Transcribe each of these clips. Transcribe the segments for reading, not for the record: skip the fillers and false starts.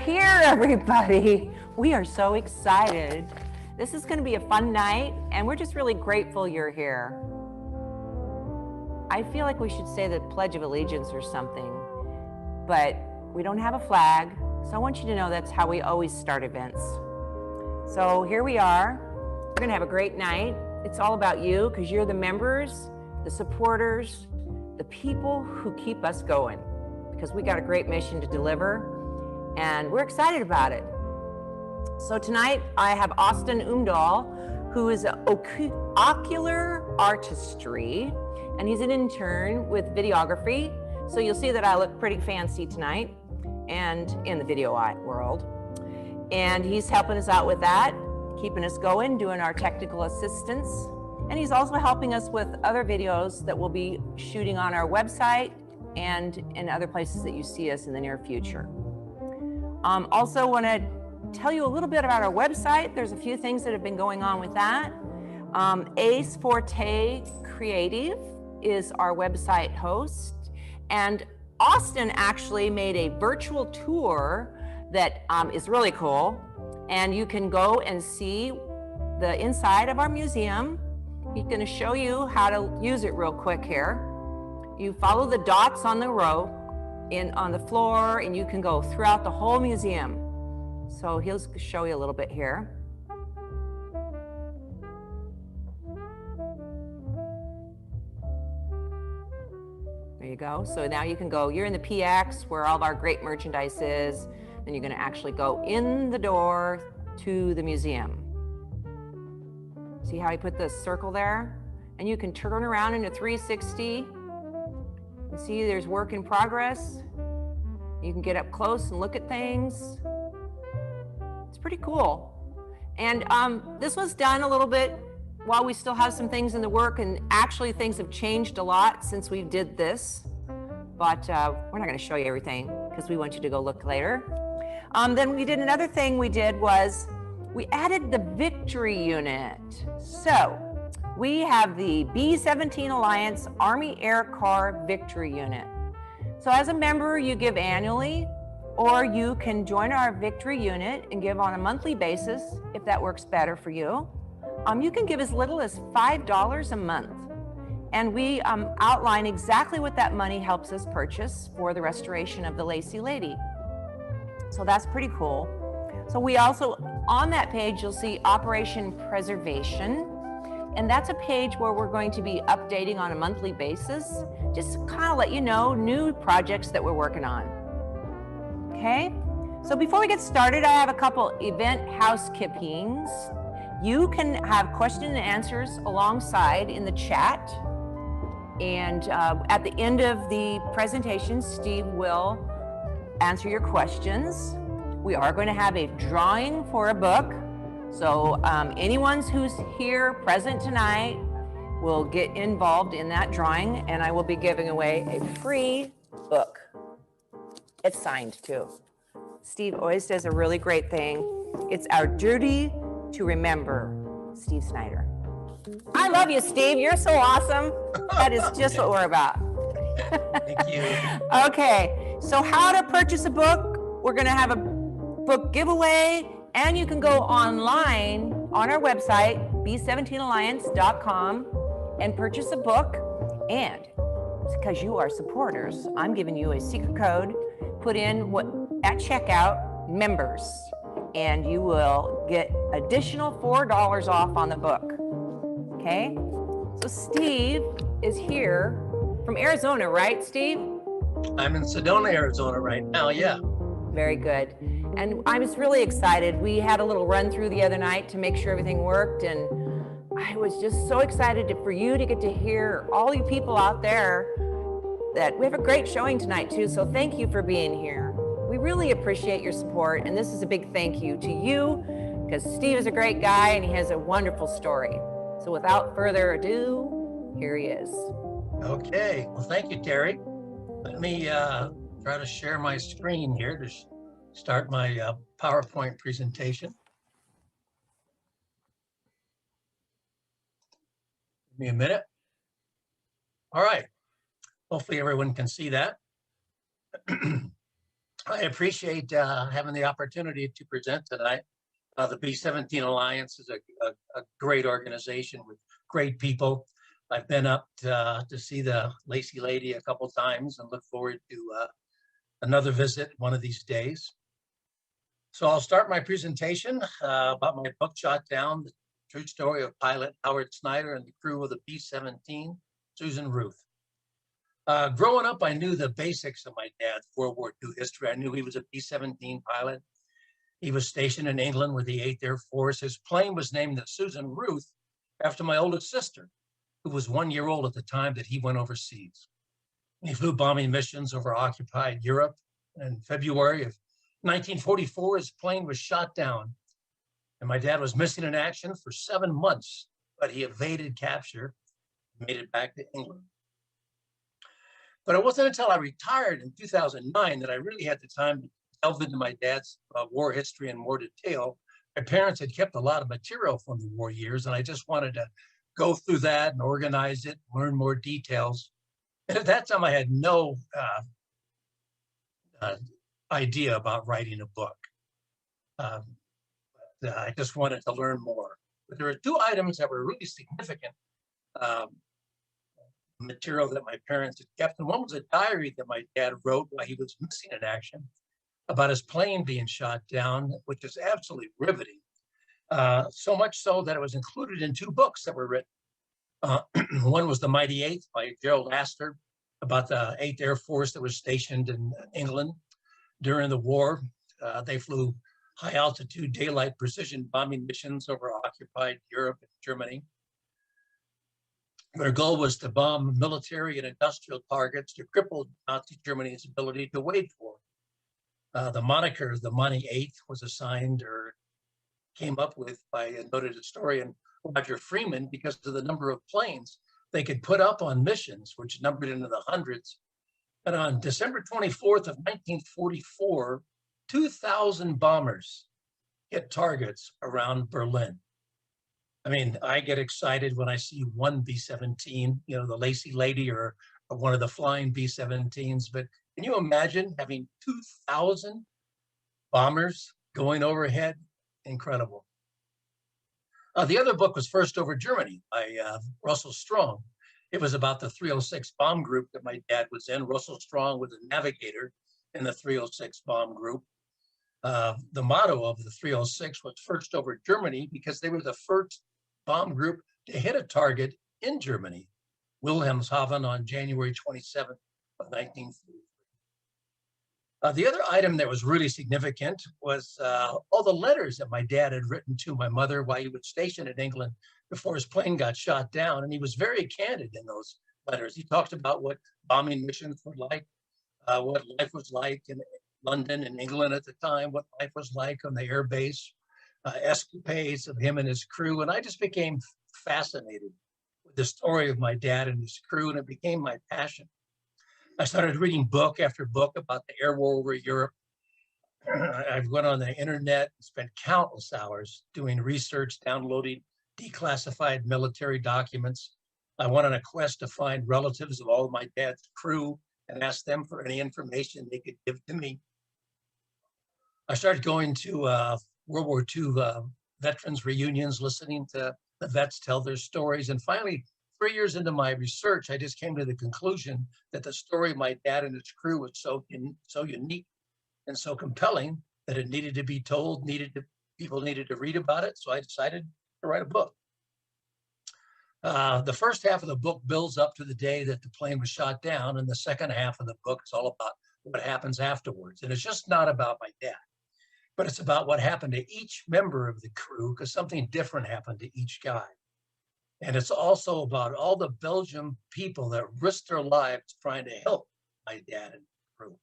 here, everybody. We are so excited. This is going to be a fun night, and we're just really grateful you're here. I feel like we should say the Pledge of Allegiance or something, but we don't have a flag, so I want you to know that's how we always start events. So here we are. We're going to have a great night. It's all about you because you're the members, the supporters, the people who keep us going, because we got a great mission to deliver, and we're excited about it. So tonight I have Austin Umdahl, who is ocular artistry, and he's an intern with videography. So you'll see that I look pretty fancy tonight and in the video world. And he's helping us out with that, keeping us going, doing our technical assistance. And he's also helping us with other videos that we'll be shooting on our website and in other places that you see us in the near future. Also want to tell you a little bit about our website. There's a few things that have been going on with that. Ace Forte Creative is our website host. And Austin actually made a virtual tour that is really cool. And you can go and see the inside of our museum. He's going to show you how to use it real quick here. You follow the dots on the row on the floor, and you can go throughout the whole museum. So he'll show you a little bit here. There you go. So now you can go, you're in the PX where all of our great merchandise is. Then you're going to actually go in the door to the museum. See how he put the circle there? And you can turn around into 360. You see there's work in progress. You can get up close and look at things. It's pretty cool. And this was done a little bit while we still have some things in the work, and actually things have changed a lot since we did this. But we're not going to show you everything because we want you to go look later. Then we did another thing we did was we added the Victory Unit. So we have the B-17 Alliance Army Air Car Victory Unit. So as a member, you give annually, or you can join our Victory Unit and give on a monthly basis if that works better for you. You can give as little as $5 a month. And we outline exactly what that money helps us purchase for the restoration of the Lacey Lady. So that's pretty cool. So we also, on that page, you'll see Operation Preservation. And that's a page where we're going to be updating on a monthly basis, just to kind of let you know new projects that we're working on. Okay? So before we get started, I have a couple event housekeepings. You can have question and answers alongside in the chat. And at the end of the presentation, Steve will answer your questions. We are going to have a drawing for a book. So anyone who's here present tonight will get involved in that drawing, and I will be giving away a free book. It's signed too. Steve always does a really great thing. It's our duty to remember Steve Snyder. I love you, Steve. You're so awesome. That is just what we're about. Thank you. Okay, so how to purchase a book. We're going to have a book giveaway, and you can go online on our website, b17alliance.com, and purchase a book. And because you are supporters, I'm giving you a secret code. Put in at checkout, members, and you will get additional $4 off on the book. Okay? So Steve is here from Arizona, right, Steve? I'm in Sedona, Arizona right now, yeah. Very good. And I was really excited. We had a little run through the other night to make sure everything worked, and I was just so excited for you to get to hear all you people out there that we have a great showing tonight too, so thank you for being here. We really appreciate your support, and this is a big thank you to you because Steve is a great guy and he has a wonderful story. So without further ado, here he is. Okay, well, thank you, Terry. Let me try to share my screen here to start my PowerPoint presentation. Give me a minute. All right, hopefully everyone can see that. I appreciate having the opportunity to present tonight. The B-17 Alliance is a great organization with great people. I've been up to see the Lacey Lady a couple times and look forward to another visit one of these days. So I'll start my presentation about my book, Shot Down, the true story of pilot Howard Snyder and the crew of the B-17 Susan Ruth. Growing up, I knew the basics of my dad's World War II history. I knew he was a B-17 pilot. He was stationed in England with the 8th Air Force. His plane was named the Susan Ruth after my oldest sister, who was 1 year old at the time that he went overseas. He flew bombing missions over occupied Europe. In February of 1944, his plane was shot down, and my dad was missing in action for 7 months, but he evaded capture and made it back to England. But it wasn't until I retired in 2009 that I really had the time to delve into my dad's war history in more detail. My parents had kept a lot of material from the war years, and I just wanted to go through that and organize it, learn more details. And at that time, I had no idea about writing a book. I just wanted to learn more. But there were two items that were really significant material that my parents had kept. And one was a diary that my dad wrote while he was missing in action about his plane being shot down, which is absolutely riveting. So much so that it was included in two books that were written. One was The Mighty Eighth by Gerald Astor, about the 8th Air Force that was stationed in England during the war. They flew high altitude daylight precision bombing missions over occupied Europe and Germany. Their goal was to bomb military and industrial targets to cripple Nazi Germany's ability to wage war. The moniker, the Mighty Eighth, was assigned or came up with by a noted historian, Roger Freeman, because of the number of planes they could put up on missions, which numbered into the hundreds. And on December 24th of 1944, 2,000 bombers hit targets around Berlin. I mean, I get excited when I see one B-17, you know, the Lacey Lady or one of the flying B-17s, but can you imagine having 2,000 bombers going overhead? Incredible. The other book was First Over Germany by Russell Strong. It was about the 306 bomb group that my dad was in. Russell Strong was a navigator in the 306 bomb group. The motto of the 306 was First Over Germany because they were the first bomb group to hit a target in Germany, Wilhelmshaven, on January 27th of 1943. The other item that was really significant was all the letters that my dad had written to my mother while he was stationed in England before his plane got shot down. And he was very candid in those letters. He talked about what bombing missions were like, what life was like in London and England at the time, what life was like on the air base, escapades of him and his crew. And I just became fascinated with the story of my dad and his crew, and it became my passion. I started reading book after book about the air war over Europe. I went on the internet and spent countless hours doing research, downloading declassified military documents. I went on a quest to find relatives of all of my dad's crew and asked them for any information they could give to me. I started going to World War II veterans reunions, listening to the vets tell their stories. And finally, 3 years into my research, I just came to the conclusion that the story of my dad and his crew was so unique and so compelling that it needed to be told, people needed to read about it. So I decided to write a book. The first half of the book builds up to the day that the plane was shot down, and the second half of the book is all about what happens afterwards. And it's just not about my dad, but it's about what happened to each member of the crew, because something different happened to each guy. And it's also about all the Belgian people that risked their lives trying to help my dad and crew.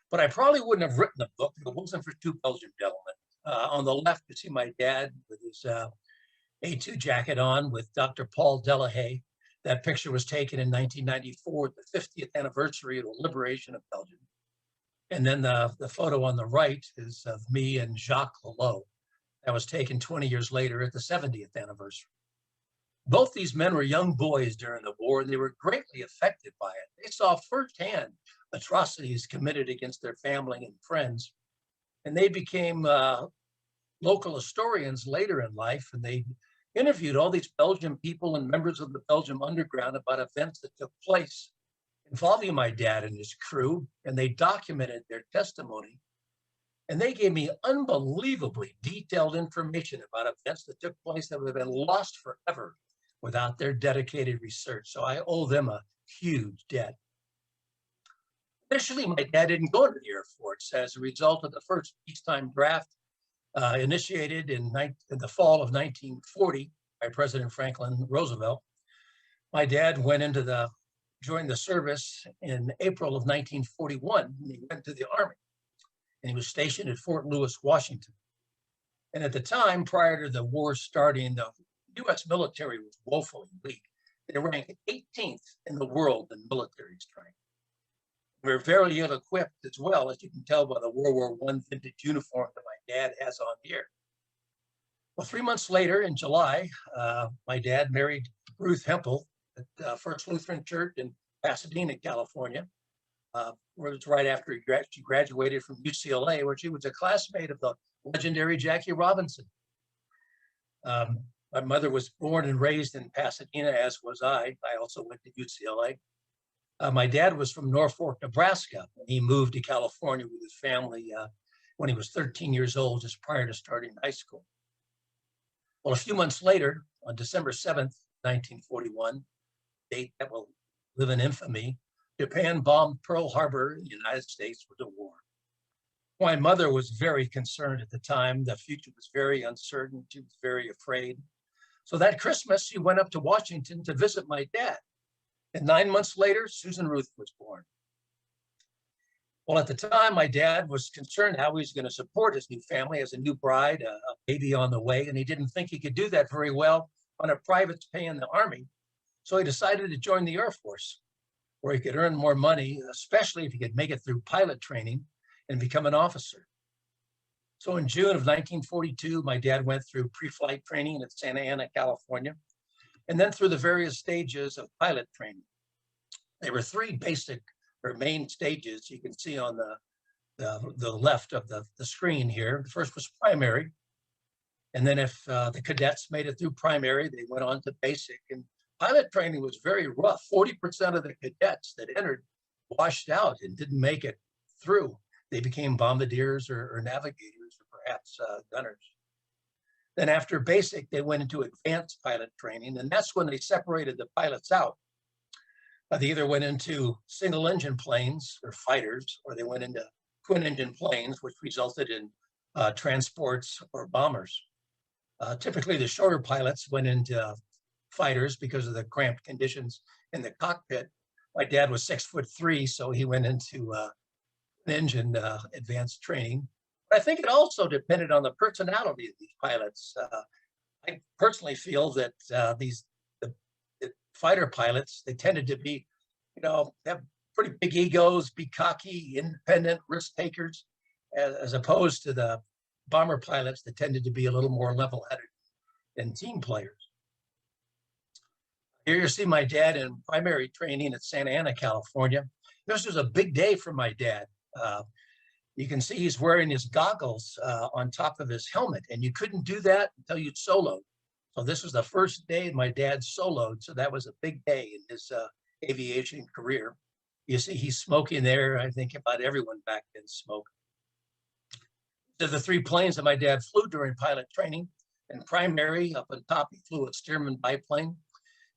But I probably wouldn't have written the book if it wasn't for two Belgian gentlemen. On the left, you see my dad with his A2 jacket on with Dr. Paul Delahaye. That picture was taken in 1994, the 50th anniversary of the liberation of Belgium. And then the photo on the right is of me and Jacques Lelot. That was taken 20 years later at the 70th anniversary. Both these men were young boys during the war, and they were greatly affected by it. They saw firsthand atrocities committed against their family and friends, and they became local historians later in life, and they interviewed all these Belgian people and members of the Belgian underground about events that took place involving my dad and his crew, and they documented their testimony. And they gave me unbelievably detailed information about events that took place that would have been lost forever without their dedicated research. So I owe them a huge debt. Initially, my dad didn't go into the Air Force as a result of the first peacetime draft initiated in the fall of 1940 by President Franklin Roosevelt. My dad joined the service in April of 1941, and he went to the Army, and he was stationed at Fort Lewis, Washington. And at the time, prior to the war starting, the U.S. military was woefully weak. They ranked 18th in the world in military strength. We were very ill-equipped as well, as you can tell by the World War I vintage uniform that my dad has on here. Well, 3 months later, in July, my dad married Ruth Hempel at First Lutheran Church in Pasadena, California, where it was right after she graduated from UCLA, where she was a classmate of the legendary Jackie Robinson. My mother was born and raised in Pasadena, as was I. I also went to UCLA. My dad was from Norfolk, Nebraska. He moved to California with his family when he was 13 years old, just prior to starting high school. Well, a few months later, on December 7th, 1941, date that will live in infamy, Japan bombed Pearl Harbor in the United States with a war. My mother was very concerned at the time. The future was very uncertain. She was very afraid. So that Christmas, she went up to Washington to visit my dad. And 9 months later, Susan Ruth was born. Well, at the time, my dad was concerned how he was going to support his new family as a new bride, a baby on the way, and he didn't think he could do that very well on a private pay in the Army. So he decided to join the Air Force, where he could earn more money, especially if he could make it through pilot training and become an officer. So in June of 1942, my dad went through pre-flight training at Santa Ana, California, and then through the various stages of pilot training. There were three basic or main stages you can see on the left of the screen here. The first was primary. And then if the cadets made it through primary, they went on to basic. And pilot training was very rough. 40% of the cadets that entered washed out and didn't make it through. They became bombardiers or navigators or perhaps gunners. Then after basic, they went into advanced pilot training, and that's when they separated the pilots out. They either went into single engine planes or fighters, or they went into twin engine planes, which resulted in transports or bombers. Typically, the shorter pilots went into fighters because of the cramped conditions in the cockpit. My dad was 6'3", so he went into engine advanced training. But I think it also depended on the personality of these pilots. I personally feel that the fighter pilots, they tended to be, have pretty big egos, be cocky, independent, risk takers, as opposed to the bomber pilots that tended to be a little more level-headed and team players. Here you see my dad in primary training at Santa Ana, California. This was a big day for my dad. You can see he's wearing his goggles on top of his helmet, and you couldn't do that until you'd soloed. So this was the first day my dad soloed, so that was a big day in his aviation career. You see he's smoking there. I think about everyone back then smoked. These are the three planes that my dad flew during pilot training. In primary, up on top, he flew a Stearman biplane.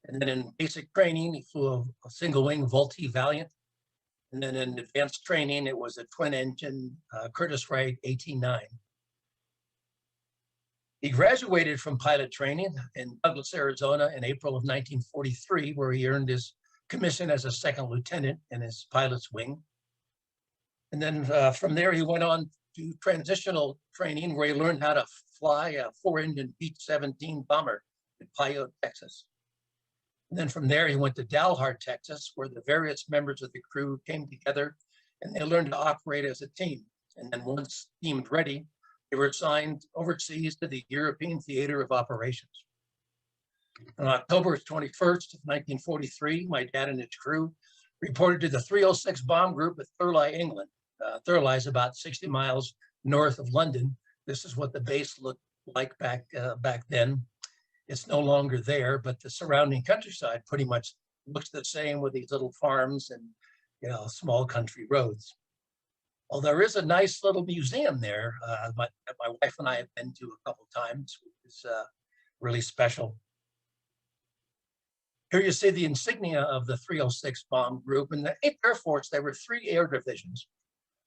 And then in basic training, he flew a single-wing Vultee Valiant. And then in advanced training, it was a twin-engine Curtiss-Wright 18-9. He graduated from pilot training in Douglas, Arizona in April of 1943, where he earned his commission as a second lieutenant in his pilot's wing. And then from there, he went on to transitional training, where he learned how to fly a 4-engine B-17 bomber at Pio, Texas. And then from there, he went to Dalhart, Texas, where the various members of the crew came together and they learned to operate as a team. And then once deemed ready, they were assigned overseas to the European Theater of Operations. On October 21st of 1943, my dad and his crew reported to the 306 Bomb Group at Thurley, England. Thurley is about 60 miles north of London. This is what the base looked like back then. It's no longer there, but the surrounding countryside pretty much looks the same with these little farms and small country roads. Well, there is a nice little museum there. My wife and I have been to a couple times. It's really special. Here you see the insignia of the 306 Bomb Group. In the 8th Air Force, there were 3 air divisions.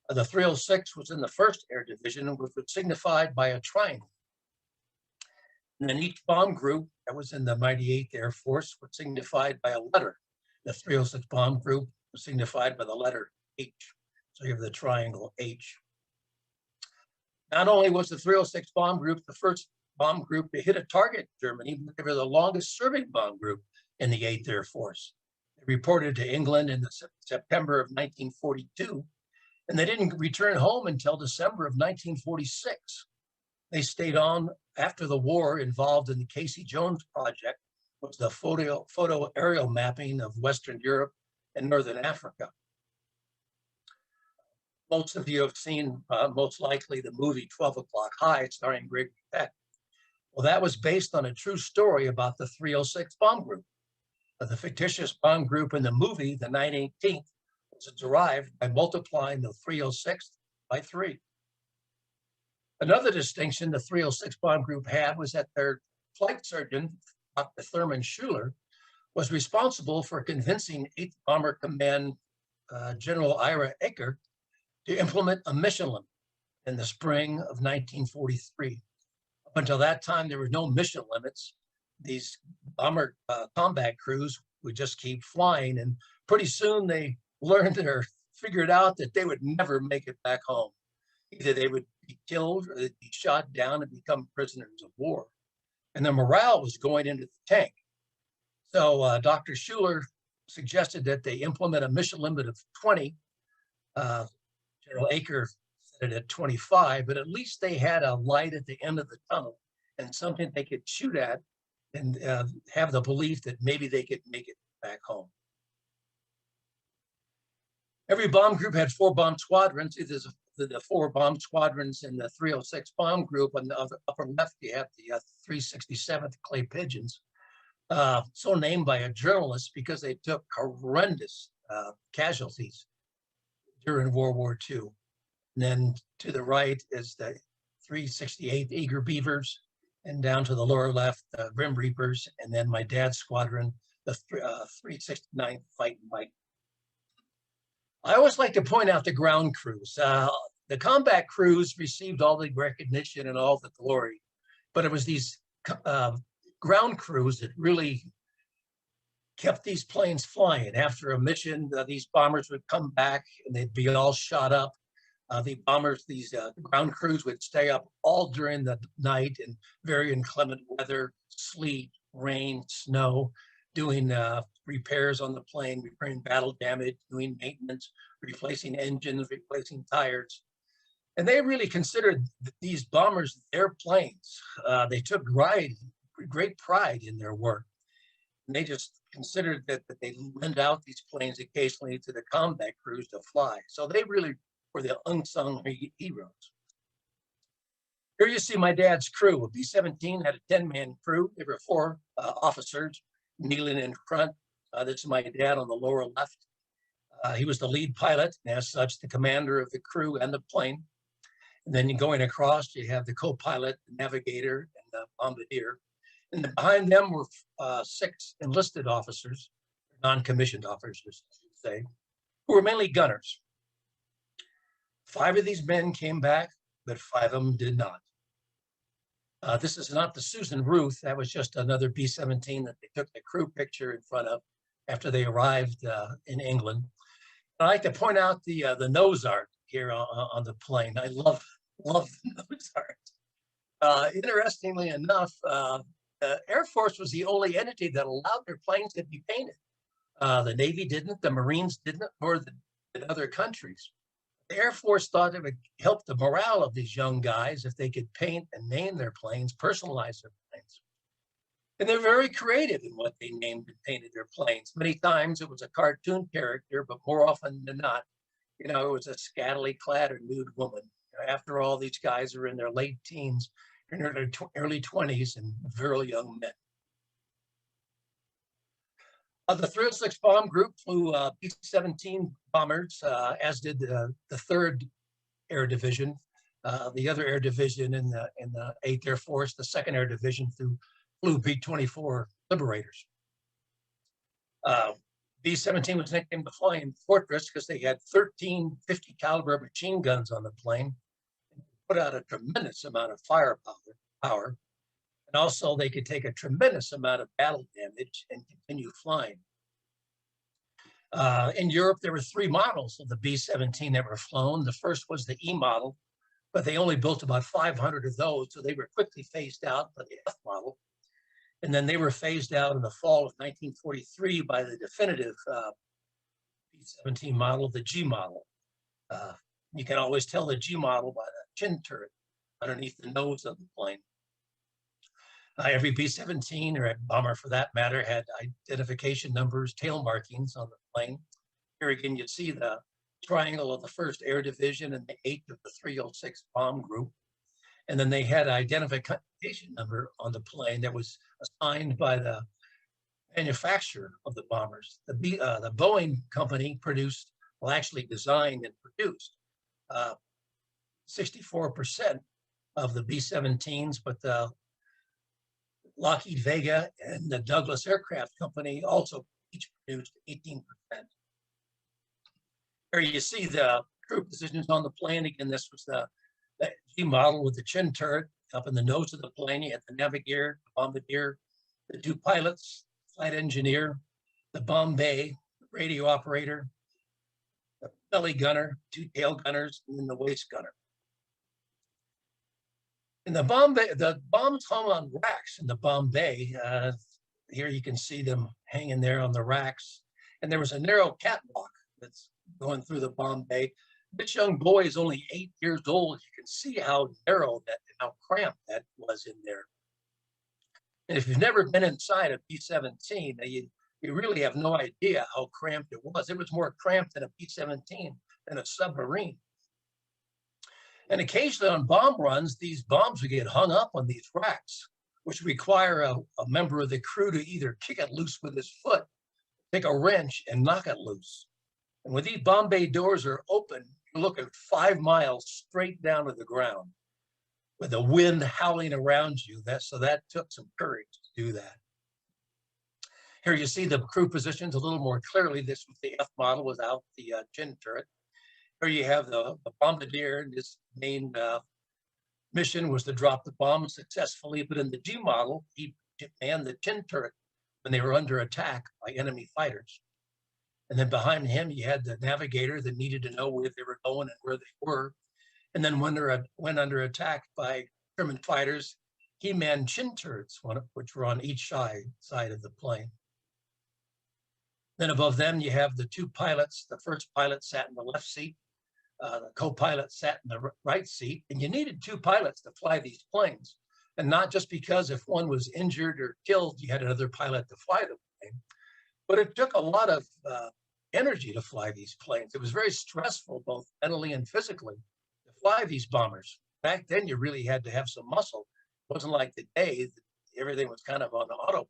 The 306 was in the 1st Air Division, which was signified by a triangle. And then each bomb group that was in the mighty 8th Air Force was signified by a letter. The 306 Bomb Group was signified by the letter H. So you have the triangle H. Not only was the 306 Bomb Group the first bomb group to hit a target in Germany, but they were the longest serving bomb group in the 8th Air Force. They reported to England in September of 1942, and they didn't return home until December of 1946. They stayed on after the war, involved in the Casey Jones project, which was the photo aerial mapping of Western Europe and Northern Africa. Most of you have seen, most likely, the movie 12 O'Clock High, starring Gregory Peck. Well, that was based on a true story about the 306 Bomb Group. The fictitious bomb group in the movie, the 9/18th, was derived by multiplying the 306 by 3. Another distinction the 306 Bomb Group had was that their flight surgeon, Dr. Thurman Schuler, was responsible for convincing 8th Bomber Command General Ira Ecker to implement a mission limit in the spring of 1943. Up until that time, there were no mission limits. These bomber combat crews would just keep flying, and pretty soon they learned or figured out that they would never make it back home. Either they would be killed or they'd be shot down and become prisoners of war. And the morale was going into the tank. So Dr. Schuler suggested that they implement a mission limit of 20. General Aker set it at 25, but at least they had a light at the end of the tunnel and something they could shoot at and have the belief that maybe they could make it back home. Every bomb group had 4 bomb squadrons. It is the 4 bomb squadrons in the 306 bomb group. On the upper left, you have the 367th Clay Pigeons, so named by a journalist because they took horrendous casualties during World War II. And then to the right is the 368th Eager Beavers, and down to the lower left, the Grim Reapers, and then my dad's squadron, the 369th Fight and Bite. I always like to point out the ground crews. The combat crews received all the recognition and all the glory, but it was these ground crews that really kept these planes flying. After a mission, these bombers would come back and they'd be all shot up. These ground crews would stay up all during the night in very inclement weather, sleet, rain, snow, doing repairs on the plane, repairing battle damage, doing maintenance, replacing engines, replacing tires. And they really considered these bombers their planes. They took great pride in their work. And they just considered that they lend out these planes occasionally to the combat crews to fly. So they really were the unsung heroes. Here you see my dad's crew. A B-17 had a 10-man crew. There were 4 officers kneeling in front. This is my dad on the lower left. He was the lead pilot, and as such, the commander of the crew and the plane. And then going across, you have the co-pilot, the navigator, and the bombardier. And behind them were 6 enlisted officers, non-commissioned officers, I should say, who were mainly gunners. 5 of these men came back, but 5 of them did not. This is not the Susan Ruth. That was just another B-17 that they took the crew picture in front of after they arrived in England. I like to point out the nose art here on the plane. I love the nose art. Interestingly enough, the Air Force was the only entity that allowed their planes to be painted. The Navy didn't, the Marines didn't, or the other countries. The Air Force thought it would help the morale of these young guys if they could paint and name their planes, personalize their planes. And they're very creative in what they named and painted their planes. Many times it was a cartoon character, but more often than not, it was a scantily clad or nude woman. After all, these guys are in their late teens, in their early 20s, and very young men. The 306 Bomb Group flew B-17 bombers, as did the 3rd Air Division. The other air division in the 8th Air Force, the 2nd Air Division, flew B-24 Liberators. B-17 was nicknamed the Flying Fortress because they had 13 50 caliber machine guns on the plane, and put out a tremendous amount of firepower. And also they could take a tremendous amount of battle damage and continue flying. In Europe, there were 3 models of the B-17 that were flown. The first was the E model, but they only built about 500 of those, so they were quickly phased out by the F model. And then they were phased out in the fall of 1943 by the definitive B-17 model, the G model. You can always tell the G model by the chin turret underneath the nose of the plane. Every B-17, or a bomber for that matter, had identification numbers, tail markings on the plane. Here again, you see the triangle of the 1st Air Division and the 8th of the 306 Bomb Group. And then they had an identification number on the plane that was assigned by the manufacturer of the bombers. The Boeing company actually designed and produced 64% of the B-17s, but the Lockheed Vega and the Douglas Aircraft Company also each produced 18%. Here you see the crew positions on the plane. Again, this was the G model with the chin turret up in the nose of the plane. You had the navigator, the bombardier, the 2 pilots, flight engineer, the bomb bay, the radio operator, the belly gunner, 2 tail gunners, and then the waist gunner. In the bomb bay, the bombs hung on racks in the bomb bay. Here you can see them hanging there on the racks. And there was a narrow catwalk that's going through the bomb bay. This young boy is only 8 years old. You can see how narrow how cramped that was in there. And if you've never been inside a B-17, you really have no idea how cramped it was. It was more cramped in a B-17 than a submarine. And occasionally on bomb runs, these bombs would get hung up on these racks, which require a member of the crew to either kick it loose with his foot, take a wrench and knock it loose. And when these bomb bay doors are open, you look at 5 miles straight down to the ground with the wind howling around you. So that took some courage to do that. Here you see the crew positions a little more clearly. This was the F model without the chin turret. Here you have the bombardier. His main mission was to drop the bomb successfully, but in the G model, he manned the chin turret when they were under attack by enemy fighters. And then behind him, you had the navigator that needed to know where they were going and where they were. And then when went under attack by German fighters, he manned chin turrets, which were on each side of the plane. Then above them, you have the 2 pilots. The first pilot sat in the left seat. The co-pilot sat in the right seat. And you needed 2 pilots to fly these planes. And not just because if one was injured or killed, you had another pilot to fly the plane. But it took a lot of energy to fly these planes. It was very stressful, both mentally and physically, to fly these bombers. Back then, you really had to have some muscle. It wasn't like today, everything was kind of on autopilot.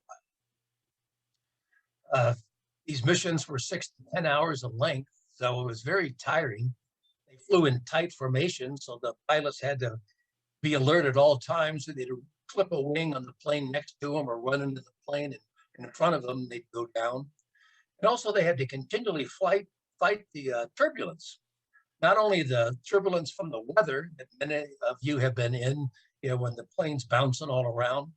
These missions were 6 to 10 hours in length, so it was very tiring. They flew in tight formation, so the pilots had to be alert at all times. So they'd clip a wing on the plane next to them or run into the plane, and in front of them, they'd go down. And also they had to continually fight the turbulence. Not only the turbulence from the weather that many of you have been in, when the plane's bouncing all around,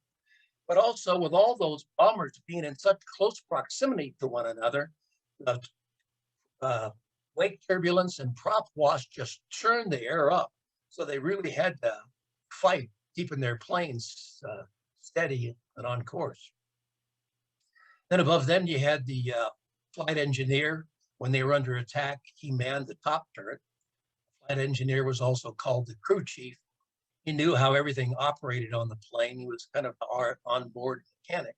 but also with all those bombers being in such close proximity to one another, the wake turbulence and prop wash just churned the air up. So they really had to fight, keeping their planes steady and on course. Then above them, you had the flight engineer. When they were under attack, he manned the top turret. The flight engineer was also called the crew chief. He knew how everything operated on the plane. He was kind of our onboard mechanic.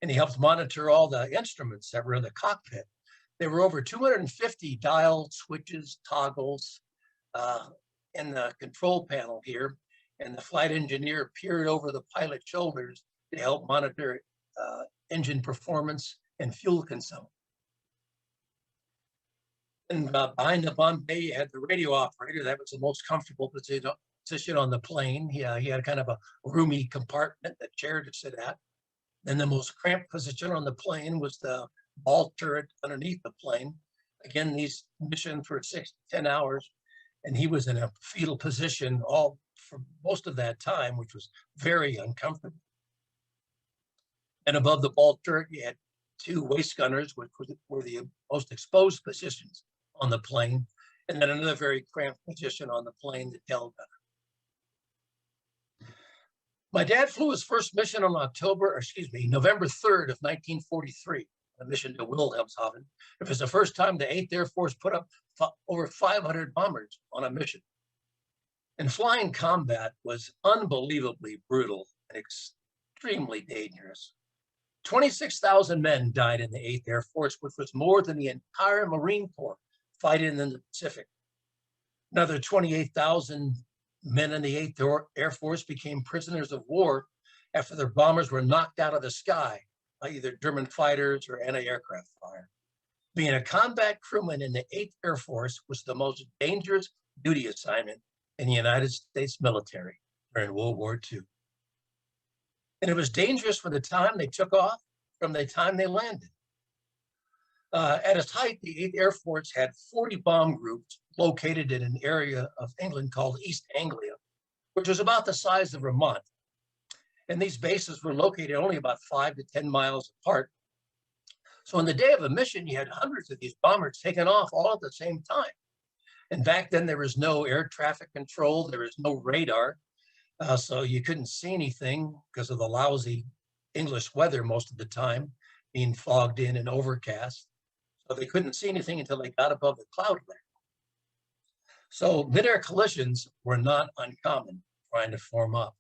and he helped monitor all the instruments that were in the cockpit. There were over 250 dial switches, toggles in the control panel here, and the flight engineer peered over the pilot's shoulders to help monitor engine performance and fuel consumption. And behind the bomb bay, you had the radio operator. That was the most comfortable position on the plane. He had kind of a roomy compartment, a chair to sit at. Then the most cramped position on the plane was the ball turret underneath the plane. Again, these missions were 6 to 10 hours, and he was in a fetal position all for most of that time, which was very uncomfortable. And above the ball turret, you had 2 waist gunners, which were the most exposed positions on the plane, and then another very cramped position on the plane, the tail gunner. My dad flew his first mission on November 3rd of 1943, a mission to Wilhelmshaven. It was the first time the 8th Air Force put up over 500 bombers on a mission. And flying combat was unbelievably brutal and extremely dangerous. 26,000 men died in the 8th Air Force, which was more than the entire Marine Corps fighting in the Pacific. Another 28,000 men in the 8th Air Force became prisoners of war after their bombers were knocked out of the sky by either German fighters or anti-aircraft fire. Being a combat crewman in the 8th Air Force was the most dangerous duty assignment in the United States military during World War II. And it was dangerous from the time they took off, from the time they landed. At its height, the 8th Air Force had 40 bomb groups located in an area of England called East Anglia, which was about the size of Vermont. And these bases were located only about 5 to 10 miles apart. So on the day of a mission, you had hundreds of these bombers taking off all at the same time. And back then, there was no air traffic control. There was no radar. So you couldn't see anything because of the lousy English weather most of the time, being fogged in and overcast. So they couldn't see anything until they got above the cloud layer. So mid-air collisions were not uncommon trying to form up.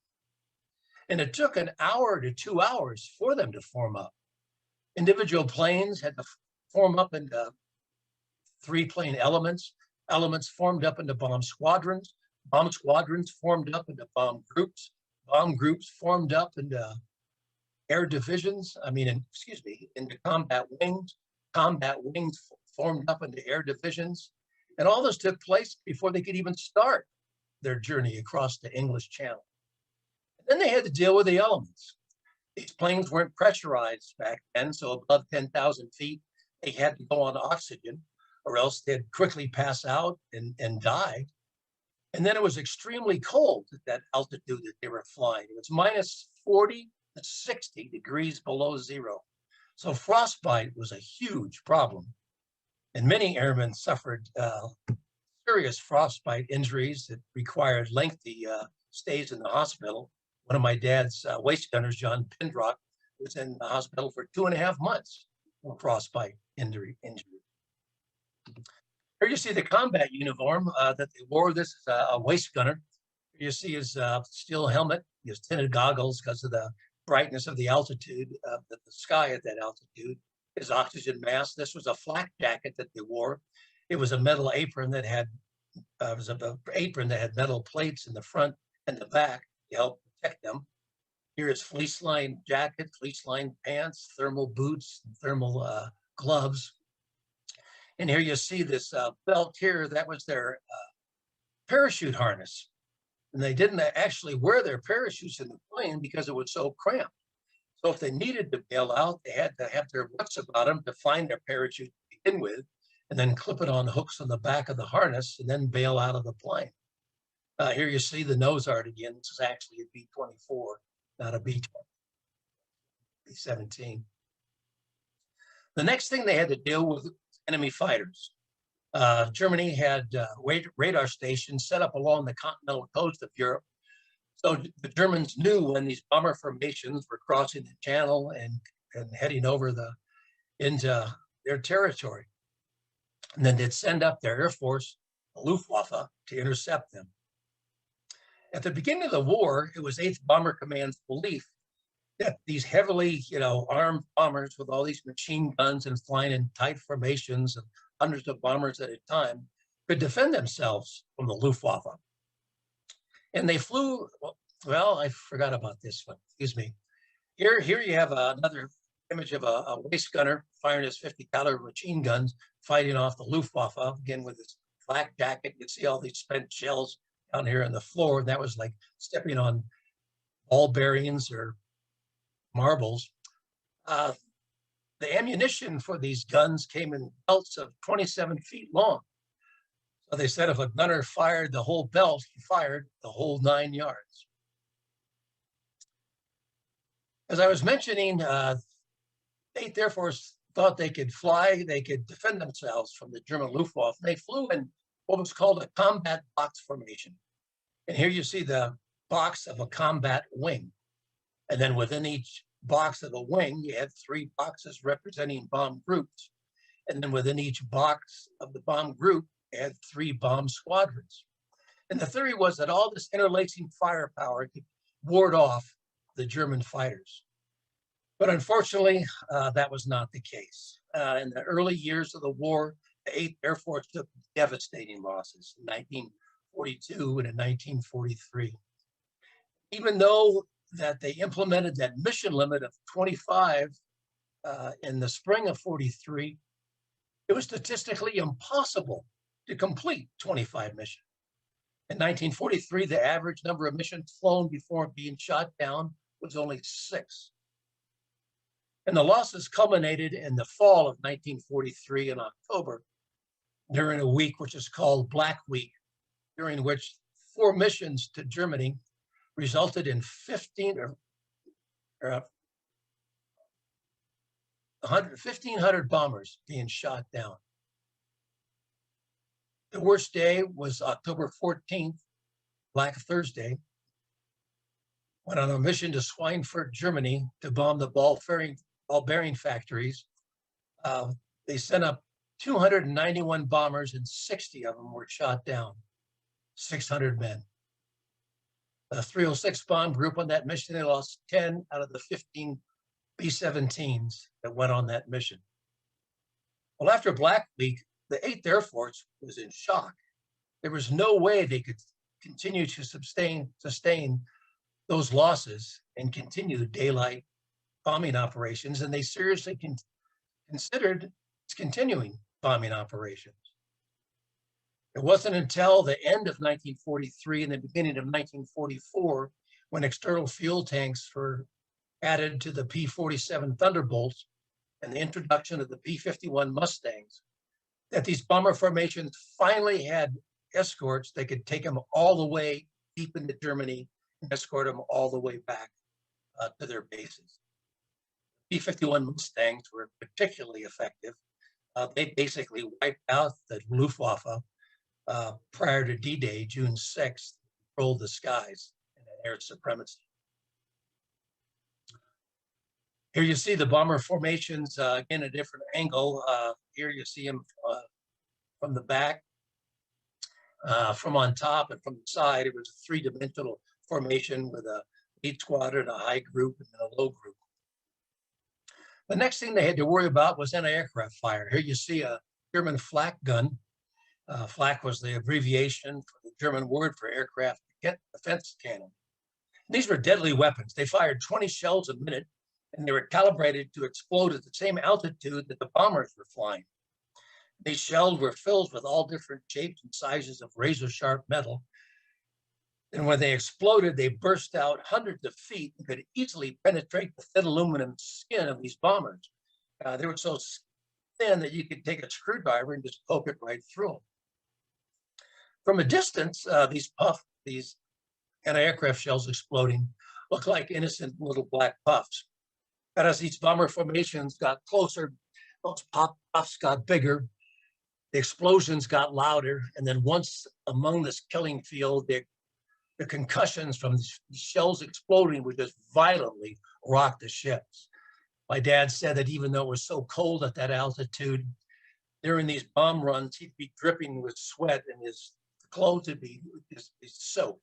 And it took an hour to 2 hours for them to form up. Individual planes had to form up into 3-plane elements. Elements formed up into bomb squadrons. Bomb squadrons formed up into bomb groups. Bomb groups formed up into air divisions. Into combat wings. Combat wings formed up into air divisions. And all this took place before they could even start their journey across the English Channel. And then they had to deal with the elements. These planes weren't pressurized back then, so above 10,000 feet, they had to go on oxygen, or else they'd quickly pass out and die. And then it was extremely cold at that altitude that they were flying. It was minus 40 to 60 degrees below zero. So frostbite was a huge problem. And many airmen suffered serious frostbite injuries that required lengthy stays in the hospital. One of my dad's waist gunners, John Pindrock, was in the hospital for 2.5 months for frostbite injury. Here you see the combat uniform that they wore. This is a waist gunner. Here you see his steel helmet, his tinted goggles because of the brightness of the altitude of the sky at that altitude. His oxygen mask. This was a flak jacket that they wore. It was a metal apron that had metal plates in the front and the back to help protect them. Here is fleece-lined jacket, fleece-lined pants, thermal boots, and thermal gloves. And here you see this belt here. That was their parachute harness. And they didn't actually wear their parachutes in the plane because it was so cramped. So if they needed to bail out, they had to have their wits about them to find their parachute to begin with, and then clip it on hooks on the back of the harness and then bail out of the plane. Here you see the nose art again. This is actually a B-24, not a B-17. The next thing they had to deal with enemy fighters. Germany had radar stations set up along the continental coast of Europe. So the Germans knew when these bomber formations were crossing the channel and heading over into their territory. And then they'd send up their Air Force, the Luftwaffe, to intercept them. At the beginning of the war, it was 8th Bomber Command's belief that these heavily, armed bombers with all these machine guns and flying in tight formations and hundreds of bombers at a time could defend themselves from the Luftwaffe. And they flew, well, I forgot about this one, excuse me. Here you have another image of a waist gunner firing his 50 caliber machine guns, fighting off the Luftwaffe, again with his flak jacket. You see all these spent shells down here on the floor. And that was like stepping on ball bearings or marbles. The ammunition for these guns came in belts of 27 feet long. So they said if a gunner fired the whole belt, he fired the whole 9 yards. As I was mentioning, 8th Air Force thought they could fly, they could defend themselves from the German Luftwaffe. They flew in what was called a combat box formation. And here you see the box of a combat wing. And then within each box of a wing, you had 3 boxes representing bomb groups. And then within each box of the bomb group, you had 3 bomb squadrons. And the theory was that all this interlacing firepower could ward off the German fighters. But unfortunately, that was not the case. In the early years of the war, the 8th Air Force took devastating losses in 1942 and in 1943. Even though that they implemented that mission limit of 25 in the spring of 43, it was statistically impossible to complete 25 missions. In 1943, the average number of missions flown before being shot down was only 6. And the losses culminated in the fall of 1943 in October during a week which is called Black Week, during which 4 missions to Germany resulted in 1,500 bombers being shot down. The worst day was October 14th, Black Thursday, when on a mission to Schweinfurt, Germany, to bomb the ball bearing factories, they sent up 291 bombers and 60 of them were shot down, 600 men. The 306 bomb group on that mission, they lost 10 out of the 15 B-17s that went on that mission. Well, after Black Week, the 8th Air Force was in shock. There was no way they could continue to sustain those losses and continue daylight bombing operations, and they seriously considered continuing bombing operations. It wasn't until the end of 1943 and the beginning of 1944 when external fuel tanks were added to the P-47 Thunderbolts and the introduction of the P-51 Mustangs that these bomber formations finally had escorts that could take them all the way deep into Germany and escort them all the way back to their bases. P-51 Mustangs were particularly effective. They basically wiped out the Luftwaffe prior to D-Day, June 6th, controlled the skies and air supremacy. Here you see the bomber formations, again, a different angle. Here you see them from the back, from on top, and from the side. It was a 3-dimensional formation with a lead squadron, a high group, and then a low group. The next thing they had to worry about was anti-aircraft fire. Here you see a German flak gun. Flak was the abbreviation for the German word for aircraft defense cannon. These were deadly weapons. They fired 20 shells a minute, and they were calibrated to explode at the same altitude that the bombers were flying. These shells were filled with all different shapes and sizes of razor-sharp metal. And when they exploded, they burst out hundreds of feet and could easily penetrate the thin aluminum skin of these bombers. They were so thin that you could take a screwdriver and just poke it right through them. From a distance, these anti-aircraft shells exploding looked like innocent little black puffs. But as these bomber formations got closer, those puffs got bigger, the explosions got louder, and then once among this killing field, the concussions from the shells exploding would just violently rock the ships. My dad said that even though it was so cold at that altitude, during these bomb runs, he'd be dripping with sweat and his clothes would be soaked.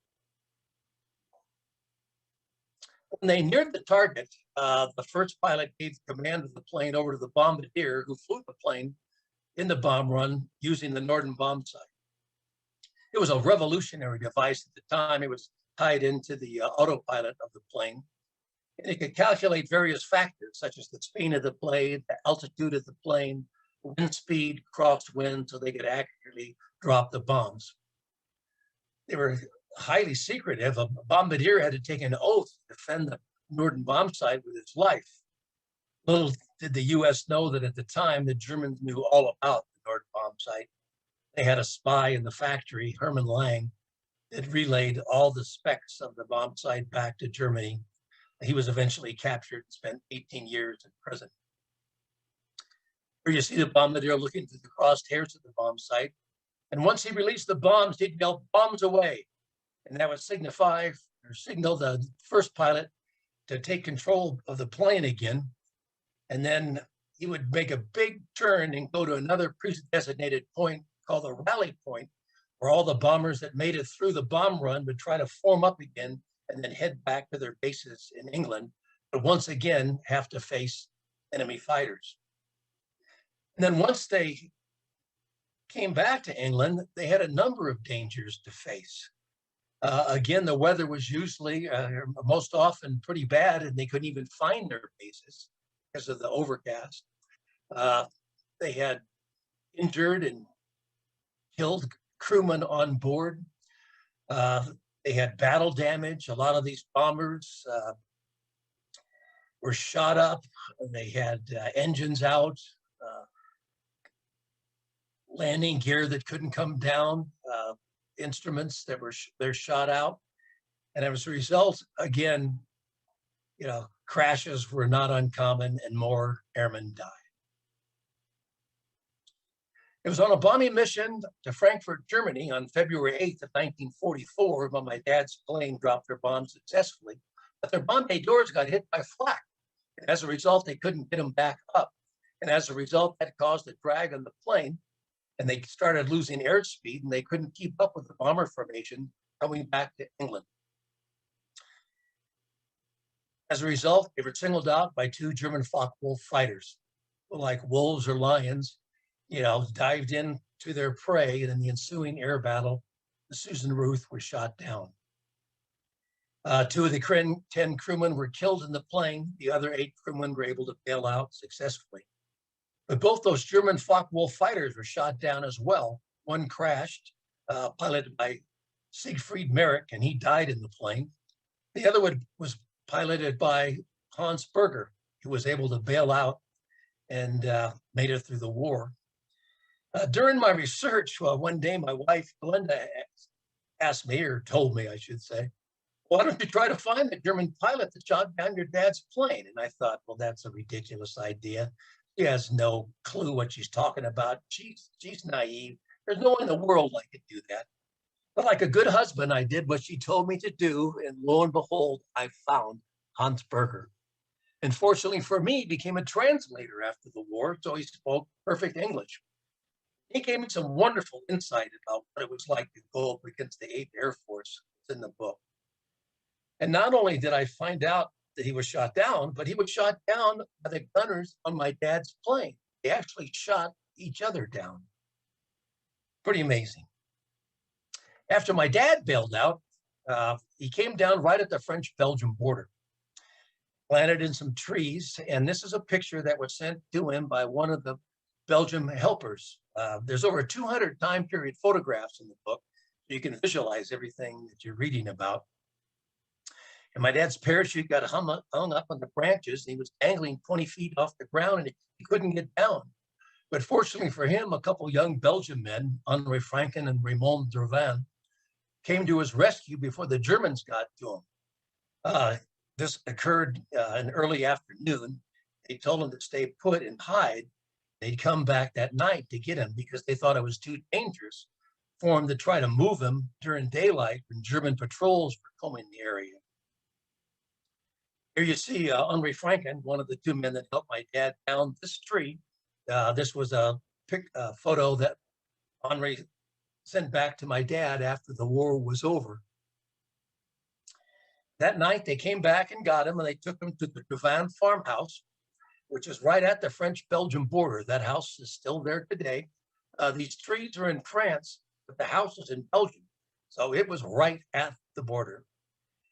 When they neared the target, the first pilot gave command of the plane over to the bombardier who flew the plane in the bomb run using the Norden bomb sight. It was a revolutionary device at the time. It was tied into the autopilot of the plane. And it could calculate various factors, such as the speed of the plane, the altitude of the plane, wind speed, crosswind, so they could accurately drop the bombs. They were highly secretive. A bombardier had to take an oath to defend the Norden bomb site with his life. Little did the US know that at the time, the Germans knew all about the Norden bomb site. They had a spy in the factory, Hermann Lang, that relayed all the specs of the bomb site back to Germany. He was eventually captured and spent 18 years in prison. Here you see the bombardier looking through the crosshairs of the bomb site. And once he released the bombs, he'd yell, "Bombs away." And that would signal the first pilot to take control of the plane again. And then he would make a big turn and go to another pre-designated point called the rally point, where all the bombers that made it through the bomb run would try to form up again and then head back to their bases in England, but once again have to face enemy fighters. And then once they came back to England, they had a number of dangers to face. Again, the weather was usually, most often, pretty bad, and they couldn't even find their bases because of the overcast. They had injured and killed crewmen on board. They had battle damage. A lot of these bombers were shot up. They had engines out, landing gear that couldn't come down, instruments that were they're shot out. And as a result, again, crashes were not uncommon and more airmen died. It was on a bombing mission to Frankfurt, Germany on February 8th of 1944 when my dad's plane dropped their bombs successfully, but their bomb bay doors got hit by flak. And as a result, they couldn't get them back up. And as a result, that caused a drag on the plane, and they started losing airspeed, and they couldn't keep up with the bomber formation coming back to England. As a result, they were singled out by two German Focke-Wulf fighters, who, like wolves or lions, dived in to their prey, and in the ensuing air battle, the Susan Ruth was shot down. 2 of the 10 crewmen were killed in the plane. The other 8 crewmen were able to bail out successfully. But both those German Focke-Wulf fighters were shot down as well. One crashed, piloted by Siegfried Merrick, and he died in the plane. The other one was piloted by Hans Berger, who was able to bail out and made it through the war. During my research, one day my wife, Glenda, asked me, or told me, I should say, "Why don't you try to find the German pilot that shot down your dad's plane?" And I thought, well, that's a ridiculous idea. She has no clue what she's talking about. She's naive. There's no one in the world that could do that. But like a good husband, I did what she told me to do. And lo and behold, I found Hans Berger. And fortunately for me, he became a translator after the war, so he spoke perfect English. He gave me some wonderful insight about what it was like to go up against the 8th Air Force. It's in the book. And not only did I find out that he was shot down, but he was shot down by the gunners on my dad's plane. They actually shot each other down. Pretty amazing. After my dad bailed out, he came down right at the French-Belgium border, planted in some trees, and this is a picture that was sent to him by one of the Belgium helpers. There's over 200 time period photographs in the book, so you can visualize everything that you're reading about. And my dad's parachute got hung up on the branches. And he was dangling 20 feet off the ground, and he couldn't get down. But fortunately for him, a couple young Belgian men, Andre Franken and Raymond Dervan, came to his rescue before the Germans got to him. This occurred in early afternoon. They told him to stay put and hide. They'd come back that night to get him because they thought it was too dangerous for him to try to move him during daylight when German patrols were combing the area. Here you see Andre Franken, one of the 2 men that helped my dad down this tree. This was a photo that Andre sent back to my dad after the war was over. That night, they came back and got him, and they took him to the Duvan farmhouse, which is right at the French-Belgian border. That house is still there today. These trees are in France, but the house is in Belgium. So it was right at the border.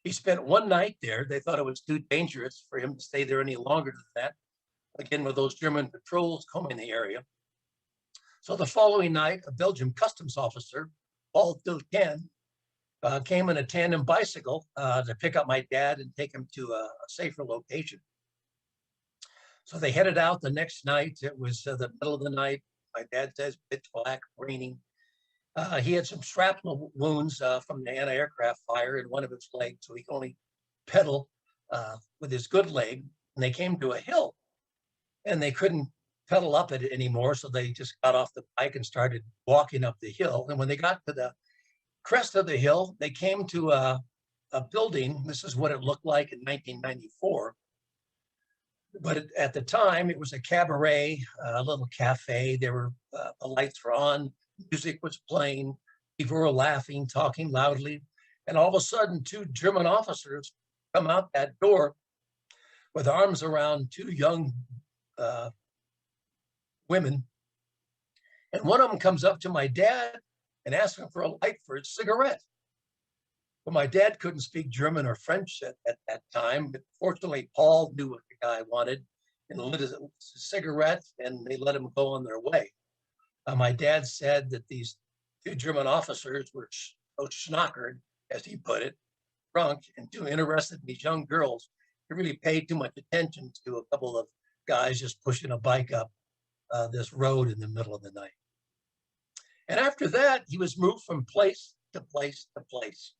He spent one night there. They thought it was too dangerous for him to stay there any longer than that. Again, with those German patrols combing the area. So the following night, a Belgian customs officer, Paul Dilcan, came in a tandem bicycle to pick up my dad and take him to a safer location. So they headed out the next night. It was the middle of the night. My dad says pitch black, raining. He had some shrapnel wounds from the anti-aircraft fire in one of his legs, so he could only pedal with his good leg. And they came to a hill, and they couldn't pedal up it anymore, so they just got off the bike and started walking up the hill. And when they got to the crest of the hill, they came to a building. This is what it looked like in 1994. But at the time, it was a cabaret, a little cafe. There were the lights were on, music was playing, people were laughing, talking loudly, and all of a sudden, two German officers come out that door with arms around two young women, and one of them comes up to my dad and asks him for a light for his cigarette. Well, my dad couldn't speak German or French at that time, but fortunately, Paul knew what the guy wanted and lit his cigarette, and they let him go on their way. My dad said that these two German officers were so schnockered, as he put it, drunk, and too interested in these young girls to really pay too much attention to a couple of guys just pushing a bike up this road in the middle of the night. And after that, he was moved from place to place to place.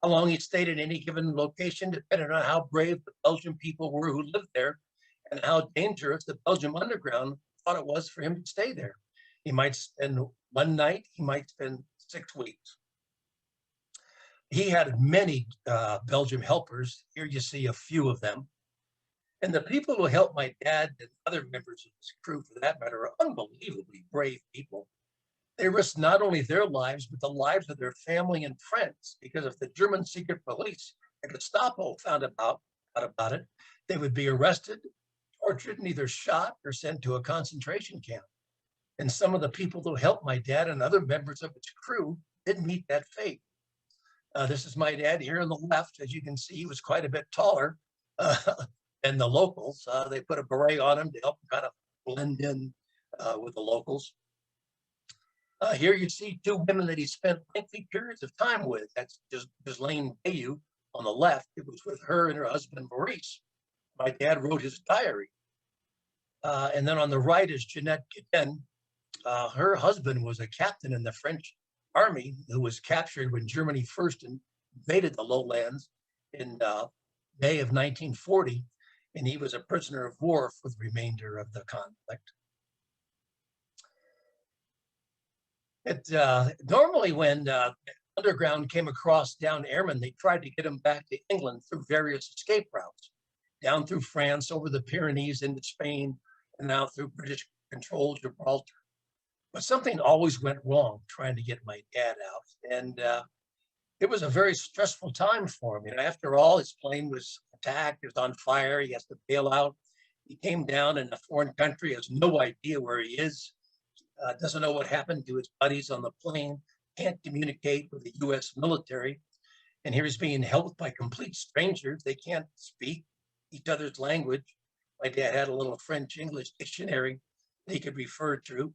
How long he stayed in any given location depended on how brave the Belgian people were who lived there and how dangerous the Belgian underground thought it was for him to stay there. He might spend one night, he might spend 6 weeks. He had many Belgian helpers. Here you see a few of them. And the people who helped my dad and other members of his crew, for that matter, are unbelievably brave people. They risked not only their lives, but the lives of their family and friends, because if the German secret police and Gestapo found out about it, they would be arrested, tortured, and either shot or sent to a concentration camp. And some of the people who helped my dad and other members of his crew did meet that fate. This is my dad here on the left. As you can see, he was quite a bit taller than the locals. They put a beret on him to help him kind of blend in with the locals. Here you see two women that he spent lengthy periods of time with. That's just Ghislaine Bayou on the left. It was with her and her husband, Maurice. My dad wrote his diary. And then on the right is Jeanette Guedin. Her husband was a captain in the French army who was captured when Germany first invaded the lowlands in May of 1940. And he was a prisoner of war for the remainder of the conflict. Normally when underground came across down airmen, they tried to get them back to England through various escape routes, down through France, over the Pyrenees into Spain, and now through British controlled Gibraltar. But something always went wrong trying to get my dad out. And it was a very stressful time for him. You know, after all, his plane was attacked, it was on fire, he has to bail out. He came down in a foreign country, has no idea where he is. Doesn't know what happened to his buddies on the plane, can't communicate with the US military. And here he's being helped by complete strangers. They can't speak each other's language. My dad had a little French-English dictionary that he could refer to.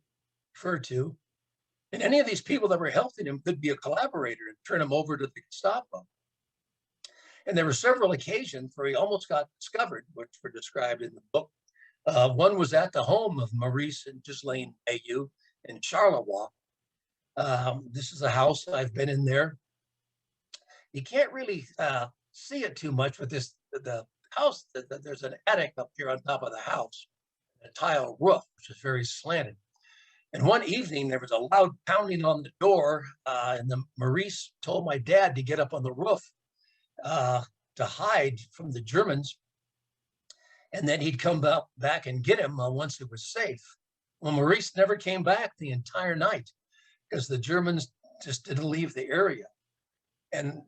And any of these people that were helping him could be a collaborator and turn him over to the Gestapo. And there were several occasions where he almost got discovered, which were described in the book. One was at the home of Maurice and Ghislaine Bayou in Charleroi. This is a house. I've been in there. You can't really see it too much with the house. There's an attic up here on top of the house, a tile roof, which is very slanted. And one evening, there was a loud pounding on the door, and Maurice told my dad to get up on the roof to hide from the Germans. And then he'd come back and get him once it was safe. Well, Maurice never came back the entire night because the Germans just didn't leave the area. And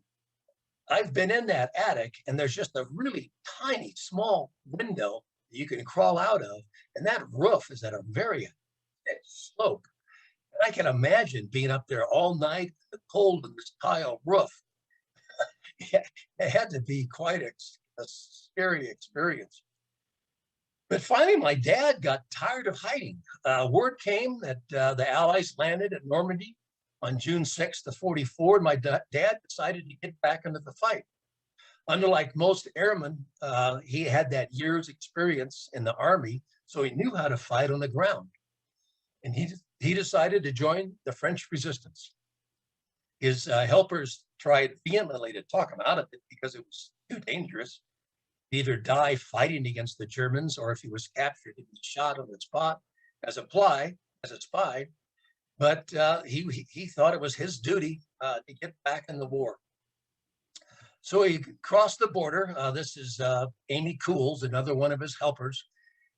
I've been in that attic, and there's just a really tiny, small window that you can crawl out of, and that roof is at a very steep slope. And I can imagine being up there all night, the cold and this tile roof. Yeah, it had to be quite a scary experience. But finally, my dad got tired of hiding. Word came that the Allies landed at Normandy on June 6th of 44, and my dad decided to get back into the fight. Unlike most airmen, he had that year's experience in the Army, so he knew how to fight on the ground. And he decided to join the French resistance. His helpers tried vehemently to talk him out of it because it was too dangerous. He'd either die fighting against the Germans, or if he was captured, he'd be shot on the spot as a spy. But he thought it was his duty to get back in the war. So he crossed the border. This is Amy Cools, another one of his helpers.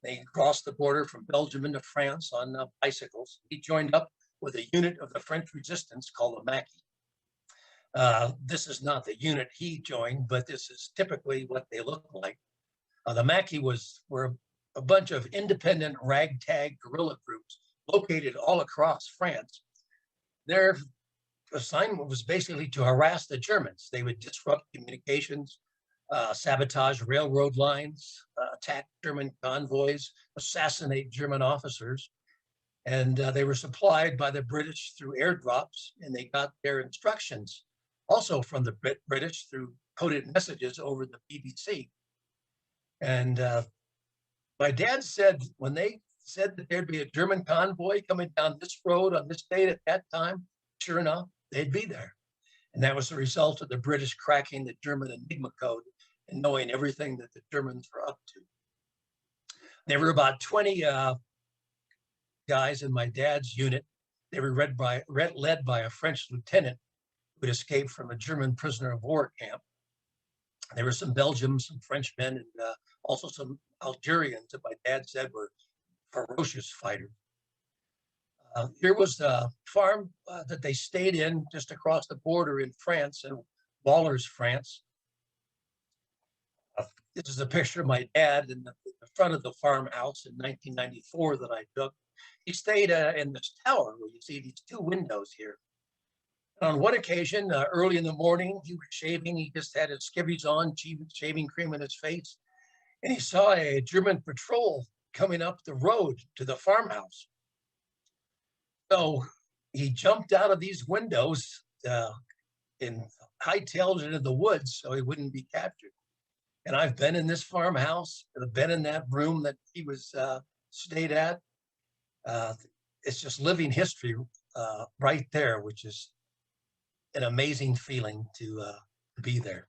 They crossed the border from Belgium into France on bicycles. He joined up with a unit of the French resistance called the Maquis. This is not the unit he joined, but this is typically what they look like. The Maquis were a bunch of independent ragtag guerrilla groups located all across France. Their assignment was basically to harass the Germans. They would disrupt communications, sabotage railroad lines, attack German convoys, assassinate German officers. And they were supplied by the British through airdrops, and they got their instructions also from the British through coded messages over the BBC. And my dad said when they said that there'd be a German convoy coming down this road on this date at that time, sure enough, they'd be there. And that was the result of the British cracking the German Enigma code and knowing everything that the Germans were up to. There were about 20 guys in my dad's unit. They were led by a French lieutenant who had escaped from a German prisoner of war camp. There were some Belgians, some Frenchmen, and also some Algerians that my dad said were ferocious fighters. Here was the farm that they stayed in just across the border in France, in Wallers, France. This is a picture of my dad in the front of the farmhouse in 1994 that I took. He stayed in this tower where you see these two windows here. And on one occasion, early in the morning, he was shaving. He just had his skivvies on, shaving cream in his face. And he saw a German patrol coming up the road to the farmhouse. So he jumped out of these windows and hightailed into the woods so he wouldn't be captured. And I've been in this farmhouse, I've been in that room that he was stayed at. It's just living history right there, which is an amazing feeling to be there.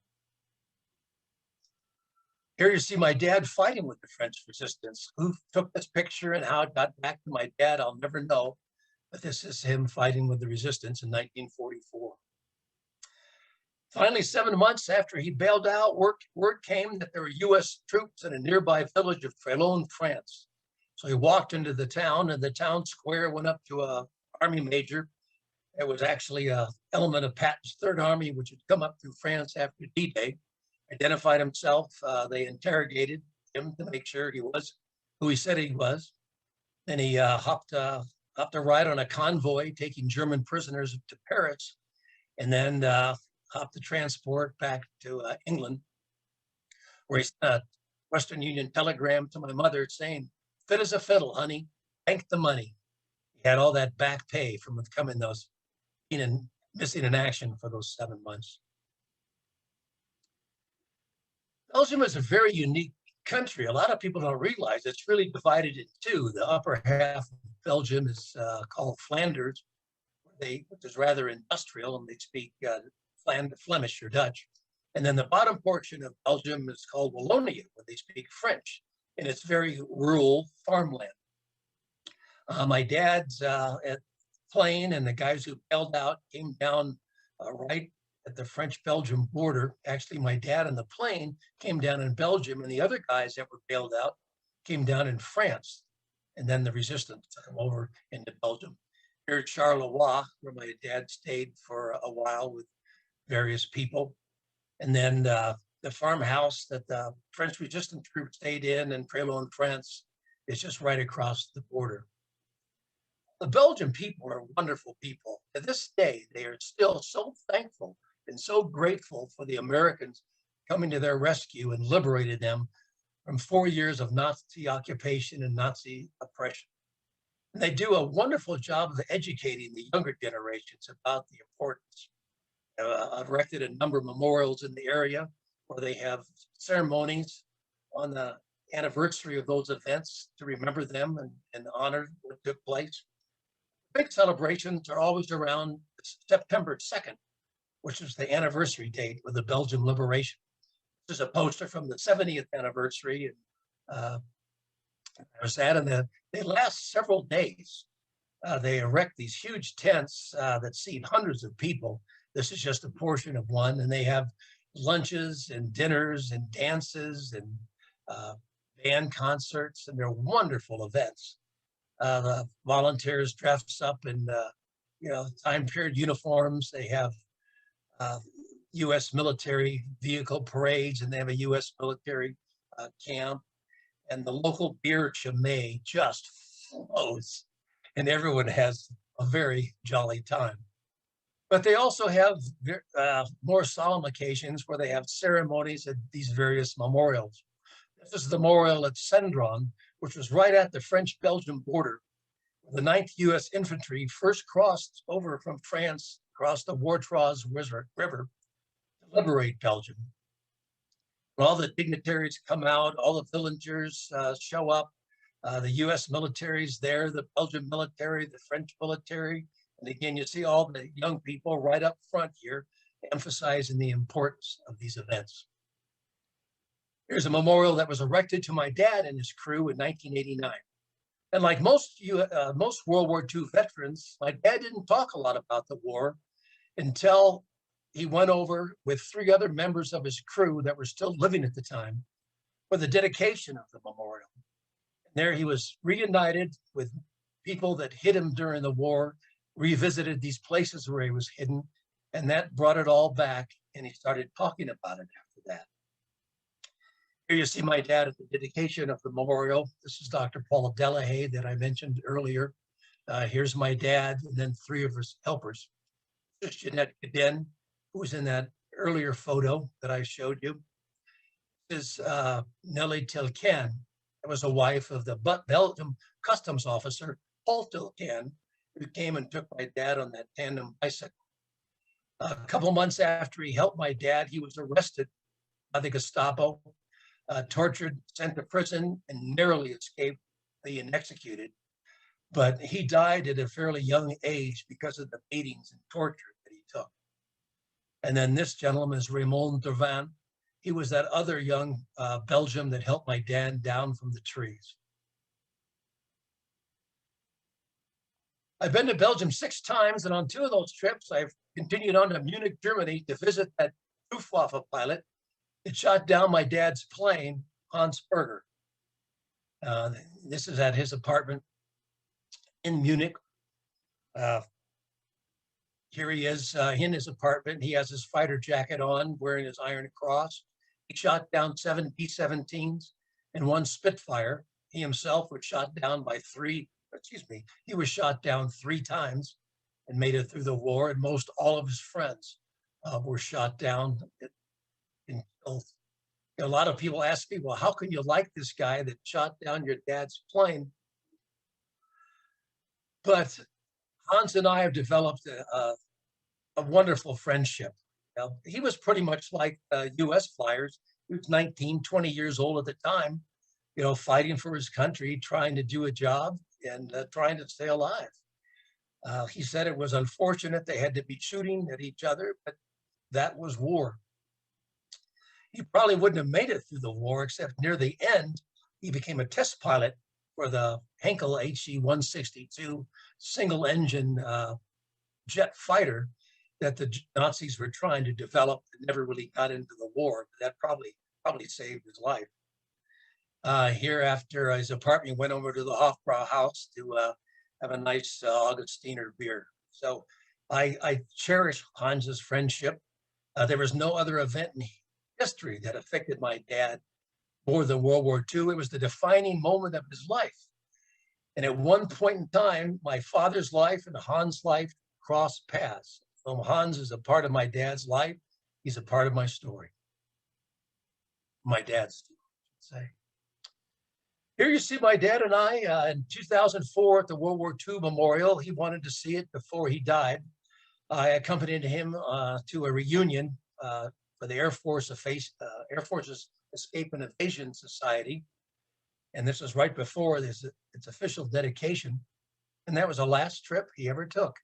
Here you see my dad fighting with the French resistance. Who took this picture and how it got back to my dad, I'll never know. But this is him fighting with the resistance in 1944. Finally, 7 months after he bailed out, word came that there were US troops in a nearby village of Trelon, France. So he walked into the town, and the town square went up to an army major. It was actually an element of Patton's Third Army, which had come up through France after D-Day, identified himself. They interrogated him to make sure he was who he said he was. Then he hopped a ride on a convoy taking German prisoners to Paris, and then hopped the transport back to England, where he sent a Western Union telegram to my mother saying, "Fit as a fiddle, honey, bank the money." He had all that back pay from being missing in action for those 7 months. Belgium is a very unique country. A lot of people don't realize it's really divided in two. The upper half of Belgium is called Flanders, which is rather industrial, and they speak Flemish or Dutch. And then the bottom portion of Belgium is called Wallonia, where they speak French, and it's very rural farmland. My dad's plane and the guys who bailed out came down right at the French-Belgium border. Actually, my dad and the plane came down in Belgium, and the other guys that were bailed out came down in France. And then the resistance took them over into Belgium. Here at Charleroi, where my dad stayed for a while with various people. And then the farmhouse that the French resistance group stayed in Prelon, France, is just right across the border. The Belgian people are wonderful people. To this day, they are still so thankful and so grateful for the Americans coming to their rescue and liberated them from 4 years of Nazi occupation and Nazi oppression. And they do a wonderful job of educating the younger generations about the importance. I've erected a number of memorials in the area where they have ceremonies on the anniversary of those events to remember them and honor what took place. Big celebrations are always around September 2nd, which is the anniversary date of the Belgian liberation. This is a poster from the 70th anniversary. And there's that, and they last several days. They erect these huge tents that seat hundreds of people. This is just a portion of one, and they have lunches and dinners and dances and band concerts, and they're wonderful events. The volunteers dress up in time period uniforms. They have U.S. military vehicle parades, and they have a U.S. military camp. And the local beer Chimay just flows, and everyone has a very jolly time. But they also have more solemn occasions where they have ceremonies at these various memorials. This is the memorial at Cendron, which was right at the French-Belgian border. The 9th U.S. Infantry first crossed over from France, across the Wartroise River to liberate Belgium. All the dignitaries come out, all the villagers show up. The U.S. military is there, the Belgian military, the French military. And again, you see all the young people right up front here, emphasizing the importance of these events. Here's a memorial that was erected to my dad and his crew in 1989. And like most World War II veterans, my dad didn't talk a lot about the war until he went over with 3 other members of his crew that were still living at the time for the dedication of the memorial. And there he was reunited with people that hid him during the war, revisited these places where he was hidden, and that brought it all back, and he started talking about it after that. Here you see my dad at the dedication of the memorial. This is Dr. Paula Delahaye that I mentioned earlier. Here's my dad, and then 3 of his helpers. This is Jeanette Cadden, who was in that earlier photo that I showed you. This is Nellie Tilcan. That was a wife of the Belgium customs officer, Paul Tilcan, who came and took my dad on that tandem bicycle. A couple months after he helped my dad, he was arrested by the Gestapo, tortured, sent to prison, and narrowly escaped being executed. But he died at a fairly young age because of the beatings and torture that he took. And then this gentleman is Raymond Dervin. He was that other young Belgian that helped my dad down from the trees. I've been to Belgium 6 times, and on 2 of those trips, I've continued on to Munich, Germany to visit that Luftwaffe pilot that shot down my dad's plane, Hans Berger. This is at his apartment in Munich. Here he is in his apartment. He has his fighter jacket on, wearing his Iron Cross. He shot down 7 B-17s and 1 Spitfire. He himself was shot down by 3, he was shot down 3 times and made it through the war. And most all of his friends were shot down and killed. A lot of people ask me, well, how can you like this guy that shot down your dad's plane? But Hans and I have developed a wonderful friendship. He was pretty much like U.S. flyers. He was 19, 20 years old at the time, fighting for his country, trying to do a job and trying to stay alive. He said it was unfortunate they had to be shooting at each other, but that was war. He probably wouldn't have made it through the war, except near the end, he became a test pilot for the Henkel HE-162 single engine jet fighter that the Nazis were trying to develop and never really got into the war. But that probably saved his life. Here after his apartment, went over to the Hofbrau house to have a nice Augustiner beer. So I cherish Hans's friendship. There was no other event in history that affected my dad more than World War II. It was the defining moment of his life. And at one point in time, my father's life and Hans' life crossed paths. So Hans is a part of my dad's life. He's a part of my story. My dad's story, I should say. Here you see my dad and I in 2004 at the World War II Memorial. He wanted to see it before he died. I accompanied him to a reunion for the Air Force's Escape and Evasion Society. And this was right before its official dedication. And that was the last trip he ever took.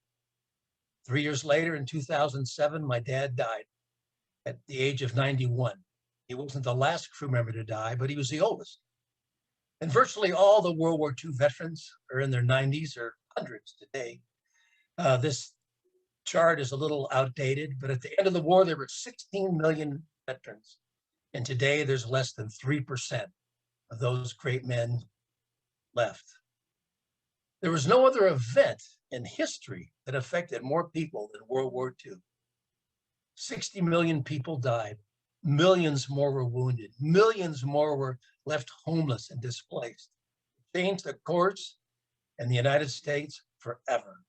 3 years later, in 2007, my dad died at the age of 91. He wasn't the last crew member to die, but he was the oldest. And virtually all the World War II veterans are in their 90s or hundreds today. This chart is a little outdated, but at the end of the war, there were 16 million veterans. And today there's less than 3% of those great men left. There was no other event in history that affected more people than World War II. 60 million people died. Millions more were wounded. Millions more were left homeless and displaced. It changed the course in the United States forever.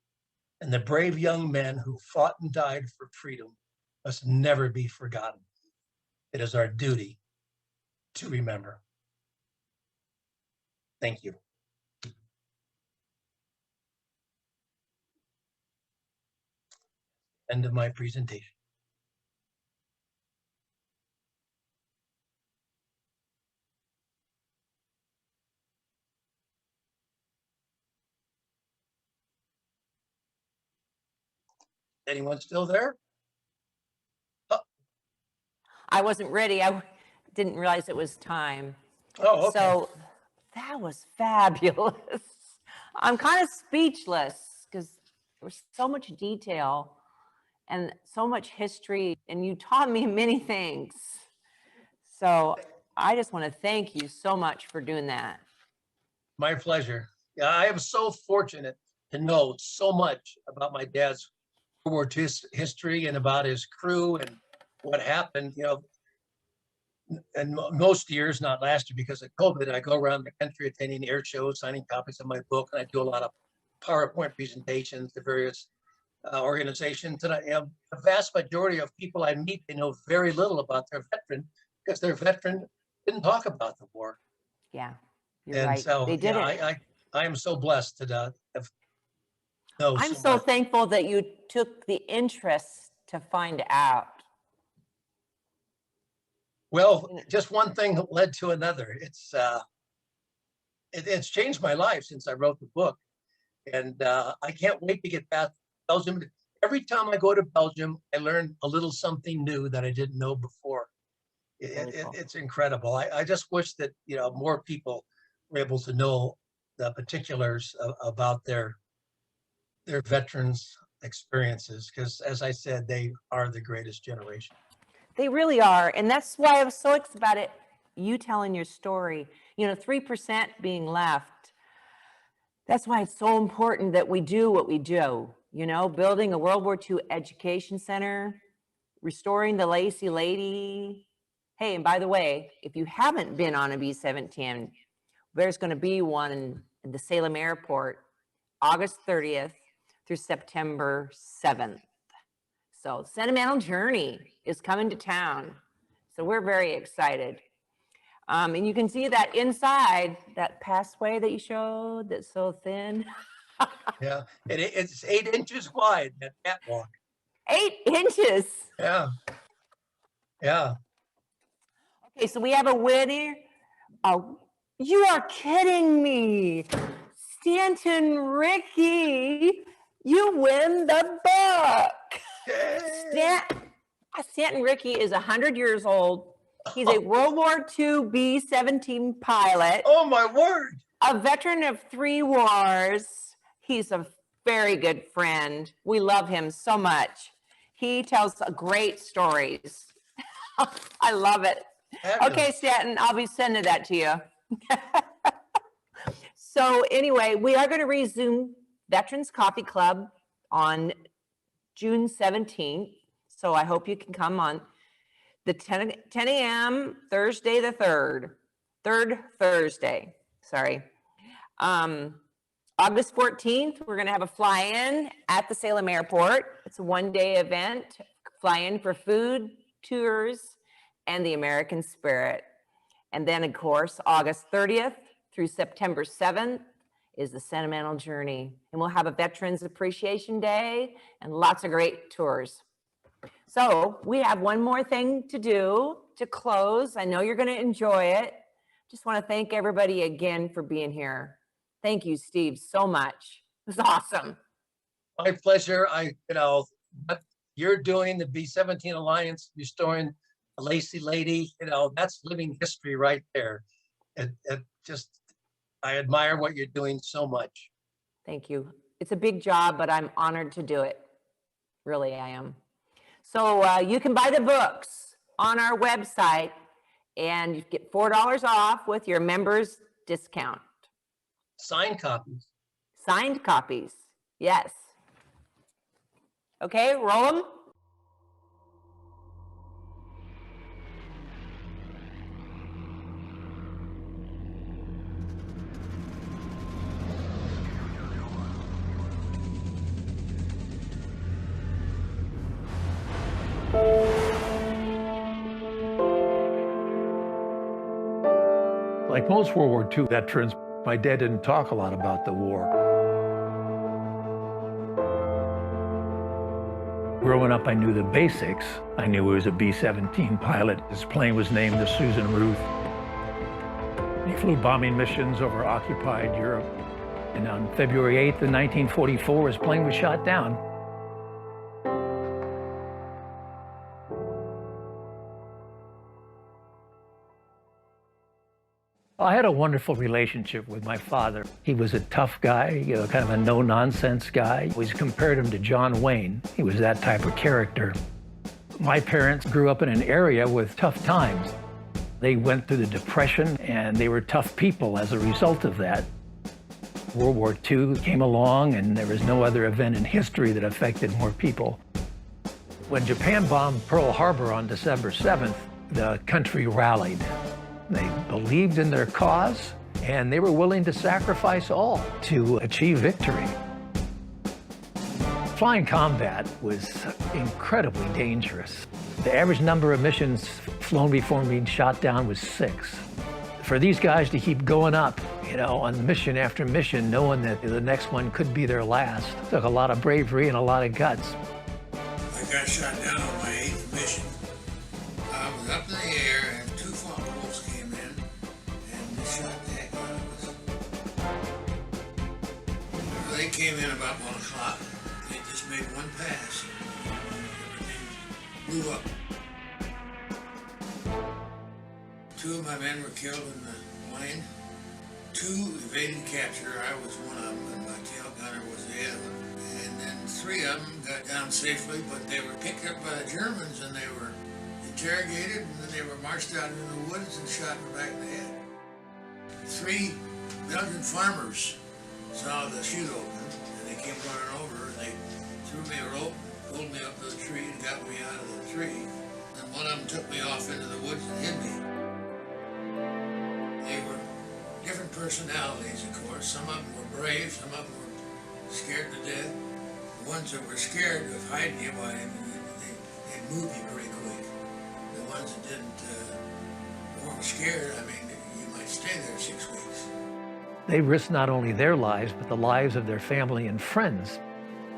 And the brave young men who fought and died for freedom must never be forgotten. It is our duty to remember. Thank you. End of my presentation. Anyone still there? Oh. I wasn't ready. I didn't realize it was time. Oh, okay. So that was fabulous. I'm kind of speechless because there was so much detail and so much history, and you taught me many things. So I just want to thank you so much for doing that. My pleasure. Yeah, I am so fortunate to know so much about my dad's World War II history and about his crew and what happened. You know, and most years, not last year because of COVID, I go around the country attending air shows, signing copies of my book, and I do a lot of PowerPoint presentations to various organizations. And the vast majority of people I meet, they know very little about their veteran because their veteran didn't talk about the war. Yeah, you're And right. so They did it. I am so blessed to have known I'm so so much. thankful that you took the interest to find out. Well, just one thing led to another. It's changed my life since I wrote the book, and I can't wait to get back to Belgium. Every time I go to Belgium, I learn a little something new that I didn't know before. It's incredible. I just wish that more people were able to know the particulars about their veterans' experiences, because as I said, they are the greatest generation. They really are. And that's why I was so excited about it, you telling your story. 3% being left. That's why it's so important that we do what we do, building a World War II education center, restoring the Lacey Lady. Hey, and by the way, if you haven't been on a B-17, there's going to be one in the Salem Airport, August 30th through September 7th. So Sentimental Journey is coming to town. So we're very excited. And you can see that inside, that passway that you showed that's so thin. Yeah, it's 8 inches wide, that catwalk. 8 inches. Yeah. Yeah. Okay, so we have a winner. Oh, you are kidding me. Stanton Ricky, you win the book. Stanton Ricky is 100 years old. He's a World War II B-17 pilot. Oh, my word. A veteran of 3 wars. He's a very good friend. We love him so much. He tells great stories. I love it. Fabulous. Okay, Stanton, I'll be sending that to you. So anyway, we are going to resume Veterans Coffee Club on June 17th. So I hope you can come on the 10 a.m. Thursday the 3rd Thursday, sorry. August 14th, we're gonna have a fly-in at the Salem Airport. It's a one-day event, fly-in for food, tours, and the American spirit. And then, of course, August 30th through September 7th is the Sentimental Journey. And we'll have a Veterans Appreciation Day and lots of great tours. So we have one more thing to do to close. I know you're going to enjoy it. Just want to thank everybody again for being here. Thank you, Steve, so much. It was awesome. My pleasure. What you're doing, the B-17 Alliance, restoring a Lacey lady, that's living history right there. I admire what you're doing so much. Thank you. It's a big job, but I'm honored to do it. Really, I am. So you can buy the books on our website and you get $4 off with your members discount. Signed copies. Signed copies, yes. Okay, roll them. Like most World War II veterans, my dad didn't talk a lot about the war. Growing up, I knew the basics. I knew he was a B-17 pilot. His plane was named the Susan Ruth. He flew bombing missions over occupied Europe. And on February 8th, 1944, his plane was shot down. I had a wonderful relationship with my father. He was a tough guy, kind of a no-nonsense guy. We compared him to John Wayne. He was that type of character. My parents grew up in an area with tough times. They went through the Depression, and they were tough people as a result of that. World War II came along, and there was no other event in history that affected more people. When Japan bombed Pearl Harbor on December 7th, the country rallied. They believed in their cause, and they were willing to sacrifice all to achieve victory. Flying combat was incredibly dangerous. The average number of missions flown before being shot down was 6. For these guys to keep going up, on mission after mission, knowing that the next one could be their last, took a lot of bravery and a lot of guts. I got shot down on my 8th mission. I was up in the air, and 2 Fox came in, and they shot the heck out of us. They came in about 1 o'clock. They just made one pass. Everything blew up. 2 of my men were killed in the plane. 2 evaded capture. I was one of them, and my tail gunner was the other. And then 3 of them got down safely, but they were picked up by the Germans, and they were interrogated, and then they were marched out into the woods and shot in the back of the head. 3 Belgian farmers saw the chute open, and they came running over, and they threw me a rope, pulled me up to the tree, and got me out of the tree. And one of them took me off into the woods and hid me. They were different personalities, of course. Some of them were brave, some of them were scared to death. The ones that were scared of hiding you, they'd move you very quick. The ones that weren't scared, you might stay there 6 weeks. They risked not only their lives, but the lives of their family and friends.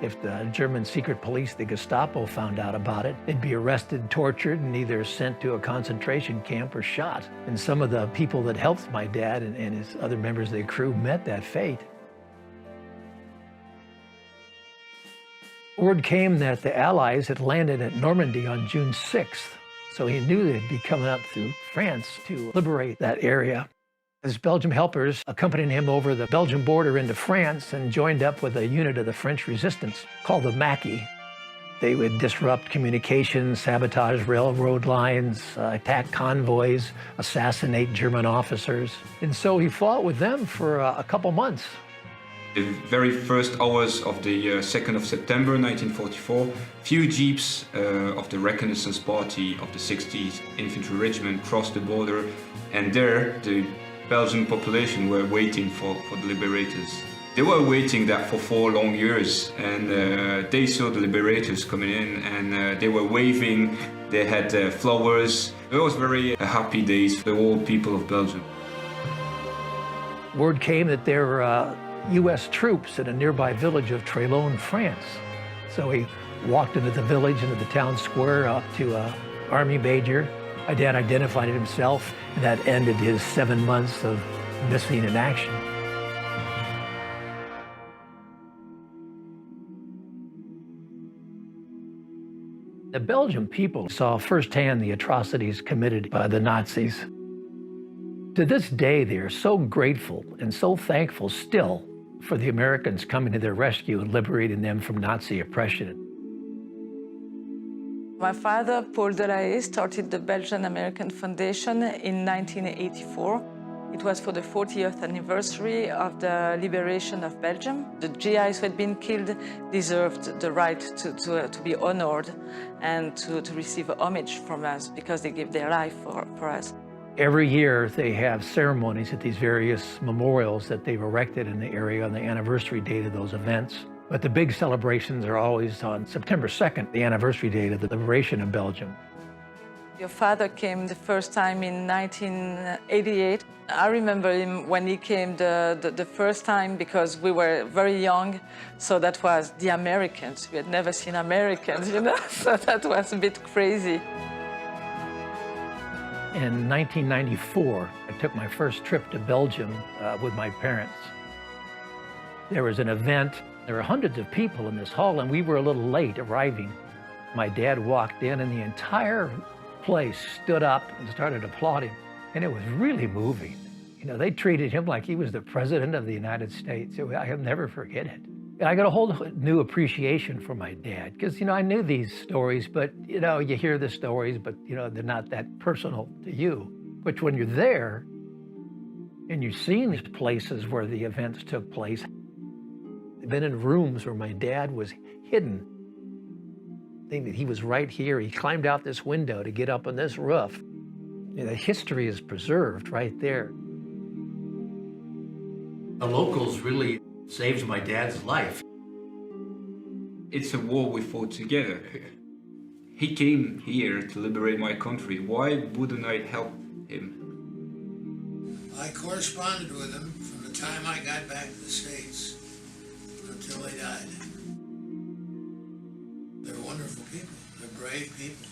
If the German secret police, the Gestapo, found out about it, they'd be arrested, tortured, and either sent to a concentration camp or shot. And some of the people that helped my dad and his other members of the crew met that fate. Word came that the Allies had landed at Normandy on June 6th, so he knew they'd be coming up through France to liberate that area. His Belgian helpers accompanied him over the Belgian border into France and joined up with a unit of the French resistance called the Maquis. They would disrupt communications, sabotage railroad lines, attack convoys, assassinate German officers. And so he fought with them for a couple months. The very first hours of the 2nd of September 1944, few jeeps of the Reconnaissance Party of the 60th Infantry Regiment crossed the border, and there the Belgian population were waiting for the liberators. They were waiting that for 4 long years, and they saw the liberators coming in, and they were waving, they had flowers. It was very happy days for the whole people of Belgium. Word came that there were U.S. troops in a nearby village of Trélone, France. So he walked into the village, into the town square, up to an army major. My dad identified himself, and that ended his 7 months of missing in action. The Belgian people saw firsthand the atrocities committed by the Nazis. To this day, they are so grateful and so thankful still for the Americans coming to their rescue and liberating them from Nazi oppression. My father, Paul Delahaye, started the Belgian-American Foundation in 1984. It was for the 40th anniversary of the liberation of Belgium. The GIs who had been killed deserved the right to be honored and to receive homage from us because they gave their life for us. Every year they have ceremonies at these various memorials that they've erected in the area on the anniversary date of those events. But the big celebrations are always on September 2nd, the anniversary date of the liberation of Belgium. Your father came the first time in 1988. I remember him when he came the first time because we were very young, so that was the Americans. We had never seen Americans, you know, so that was a bit crazy. In 1994, I took my first trip to Belgium with my parents. There was an event. There were hundreds of people in this hall, and we were a little late arriving. My dad walked in, and the entire place stood up and started applauding, and it was really moving. You know, they treated him like he was the president of the United States. I'll never forget it. I got a whole new appreciation for my dad because, you know, I knew these stories, but, you know, you hear the stories, but, you know, they're not that personal to you. But when you're there and you've seen these places where the events took place, I've been in rooms where my dad was hidden. He was right here. He climbed out this window to get up on this roof. You know, the history is preserved right there. The locals really saved my dad's life. It's a war we fought together. He came here to liberate my country. Why wouldn't I help him? I corresponded with them from the time I got back to the States until they died. They're wonderful people. They're brave people.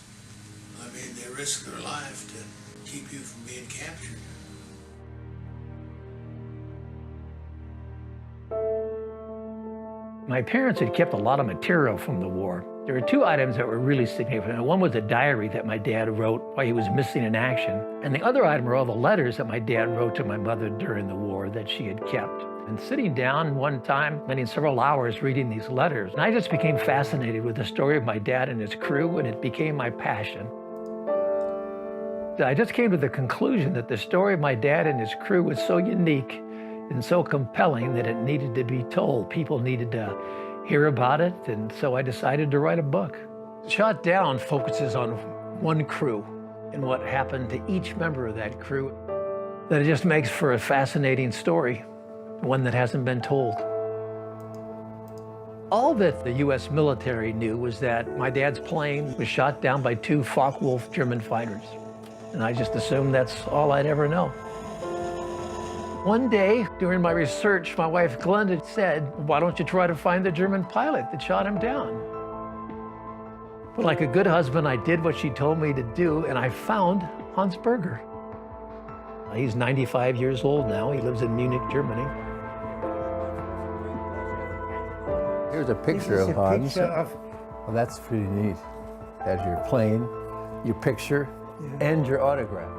I mean, they risk their life to keep you from being captured. My parents had kept a lot of material from the war. There were 2 items that were really significant. One was a diary that my dad wrote while he was missing in action. And the other item were all the letters that my dad wrote to my mother during the war that she had kept. And sitting down one time, spending several hours reading these letters, and I just became fascinated with the story of my dad and his crew, and it became my passion. I just came to the conclusion that the story of my dad and his crew was so unique and so compelling that it needed to be told. People needed to hear about it, and so I decided to write a book. Shot Down focuses on one crew and what happened to each member of that crew. That it just makes for a fascinating story, one that hasn't been told. All that the U.S. military knew was that my dad's plane was shot down by 2 Focke-Wulf German fighters, and I just assumed that's all I'd ever know. One day, during my research, my wife Glenda said, "Why don't you try to find the German pilot that shot him down?" But like a good husband, I did what she told me to do, and I found Hans Berger. He's 95 years old now. He lives in Munich, Germany. Here's a picture of Hans. Well, that's pretty neat. There's your plane, your picture, and your autograph.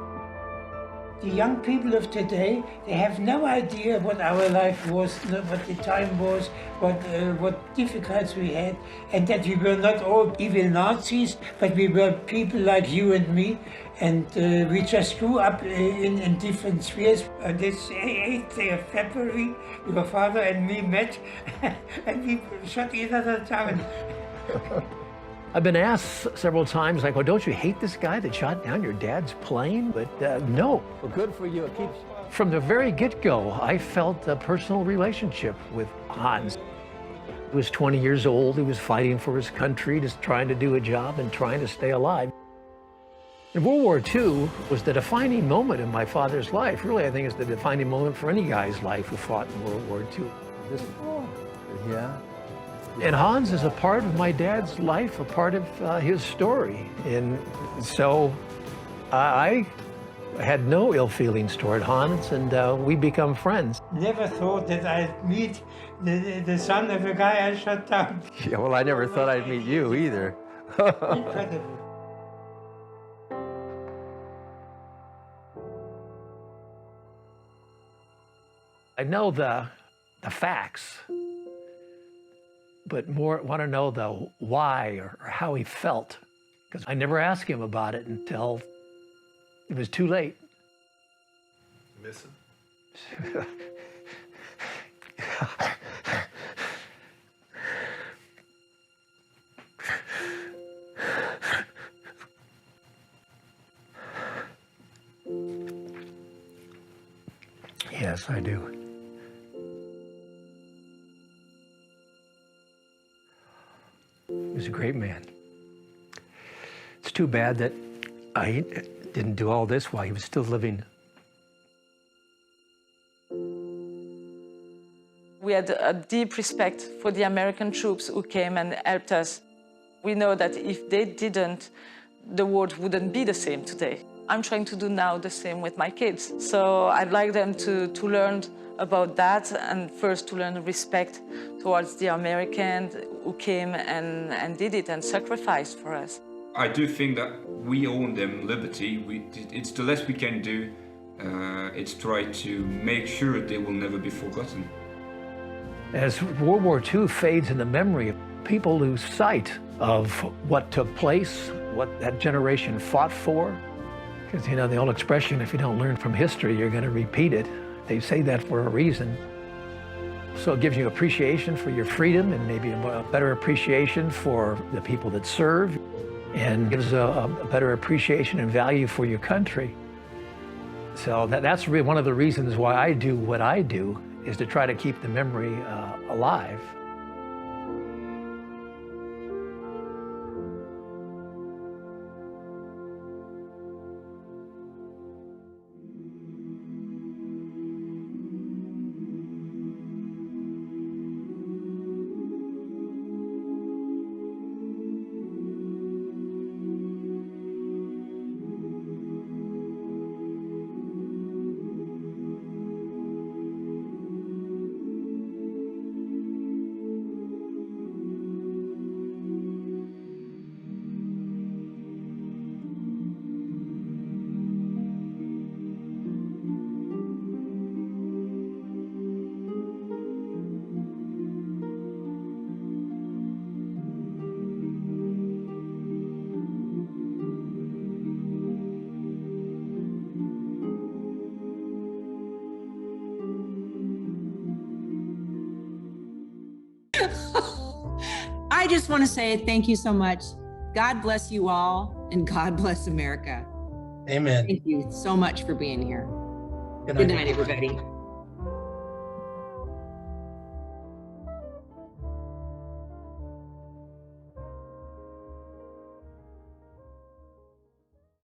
The young people of today, they have no idea what our life was, what the time was, what difficulties we had, and that we were not all evil Nazis, but we were people like you and me, And we just grew up in different spheres. This 8th day of February, your father and me met, and we shot each other down. I've been asked several times, like, well, don't you hate this guy that shot down your dad's plane? But no. Well, good for you. It keeps. From the very get-go, I felt a personal relationship with Hans. He was 20 years old. He was fighting for his country, just trying to do a job and trying to stay alive. And World War II was the defining moment in my father's life. Really, I think it's the defining moment for any guy's life who fought in World War II. Yeah. And Hans is a part of my dad's life, a part of his story. And so I had no ill feelings toward Hans, and we become friends. Never thought that I'd meet the son of a guy I shot down. Yeah, well, I never thought I'd meet you either. Incredible. I know the facts, but more want to know the why or how he felt, because I never asked him about it until it was too late. Miss him? Yes, I do. He was a great man. It's too bad that I didn't do all this while he was still living. We had a deep respect for the American troops who came and helped us. We know that if they didn't, the world wouldn't be the same today. I'm trying to do now the same with my kids. So I'd like them to learn about that, and first to learn respect towards the Americans who came and did it and sacrificed for us. I do think that we own them liberty. It's the less we can do. It's try to make sure they will never be forgotten. As World War II fades in the memory, people lose sight of what took place, what that generation fought for. Because, you know, the old expression, if you don't learn from history, you're going to repeat it. They say that for a reason. So it gives you appreciation for your freedom and maybe a better appreciation for the people that serve, and gives a better appreciation and value for your country. So that's really one of the reasons why I do what I do, is to try to keep the memory alive. I just want to say thank you so much. God bless you all, and God bless America. Amen. Thank you so much for being here. Good Good night. night, everybody.